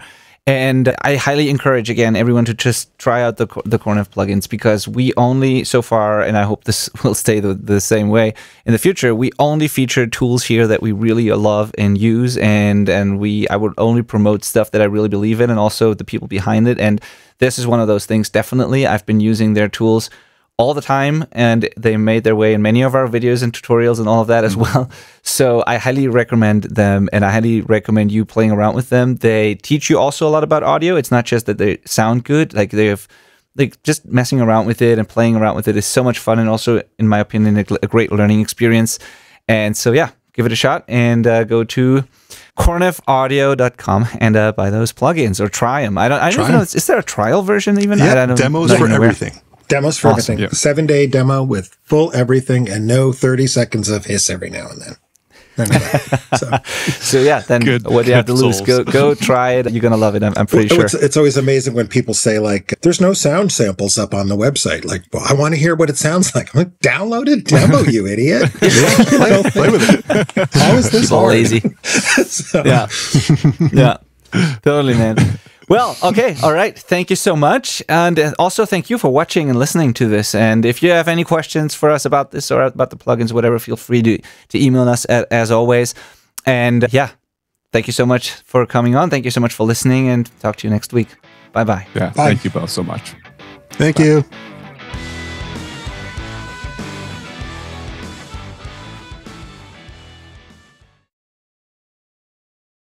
And I highly encourage, again, everyone to just try out the Korneff plugins, because we only, so far, and I hope this will stay the same way in the future, we only feature tools here that we really love and use. And I would only promote stuff that I really believe in, and also the people behind it. And this is one of those things, definitely. I've been using their tools all the time, and they made their way in many of our videos and tutorials and all of that as well. So I highly recommend them, and I highly recommend you playing around with them. They teach you also a lot about audio. It's not just that they sound good, like just messing around with it and playing around with it is so much fun, and also, in my opinion, a great learning experience. And so yeah, give it a shot and go to KorneffAudio.com and buy those plugins or try them. I don't even know. Is there a trial version even?
Yeah, demos for everything.
Demos for
Awesome.
everything. 7-day demo with full everything and no 30 seconds of hiss every now and then. None of that.
So yeah, then what do you have to lose? Go try it. You're going to love it. I'm pretty sure.
It's always amazing when people say, like, there's no sound samples up on the website. Like, well, I want to hear what it sounds like. I'm like, download it, demo, you idiot.
Play with it.
How is this
People
hard?
lazy.
So,
Yeah, totally, man. Well, okay, all right. Thank you so much. And also thank you for watching and listening to this. And if you have any questions for us about this or about the plugins, whatever, feel free to email us as always. And yeah, thank you so much for coming on. Thank you so much for listening, and talk to you next week. Bye-bye.
Yeah,
Bye.
thank you both so much.
Thank you.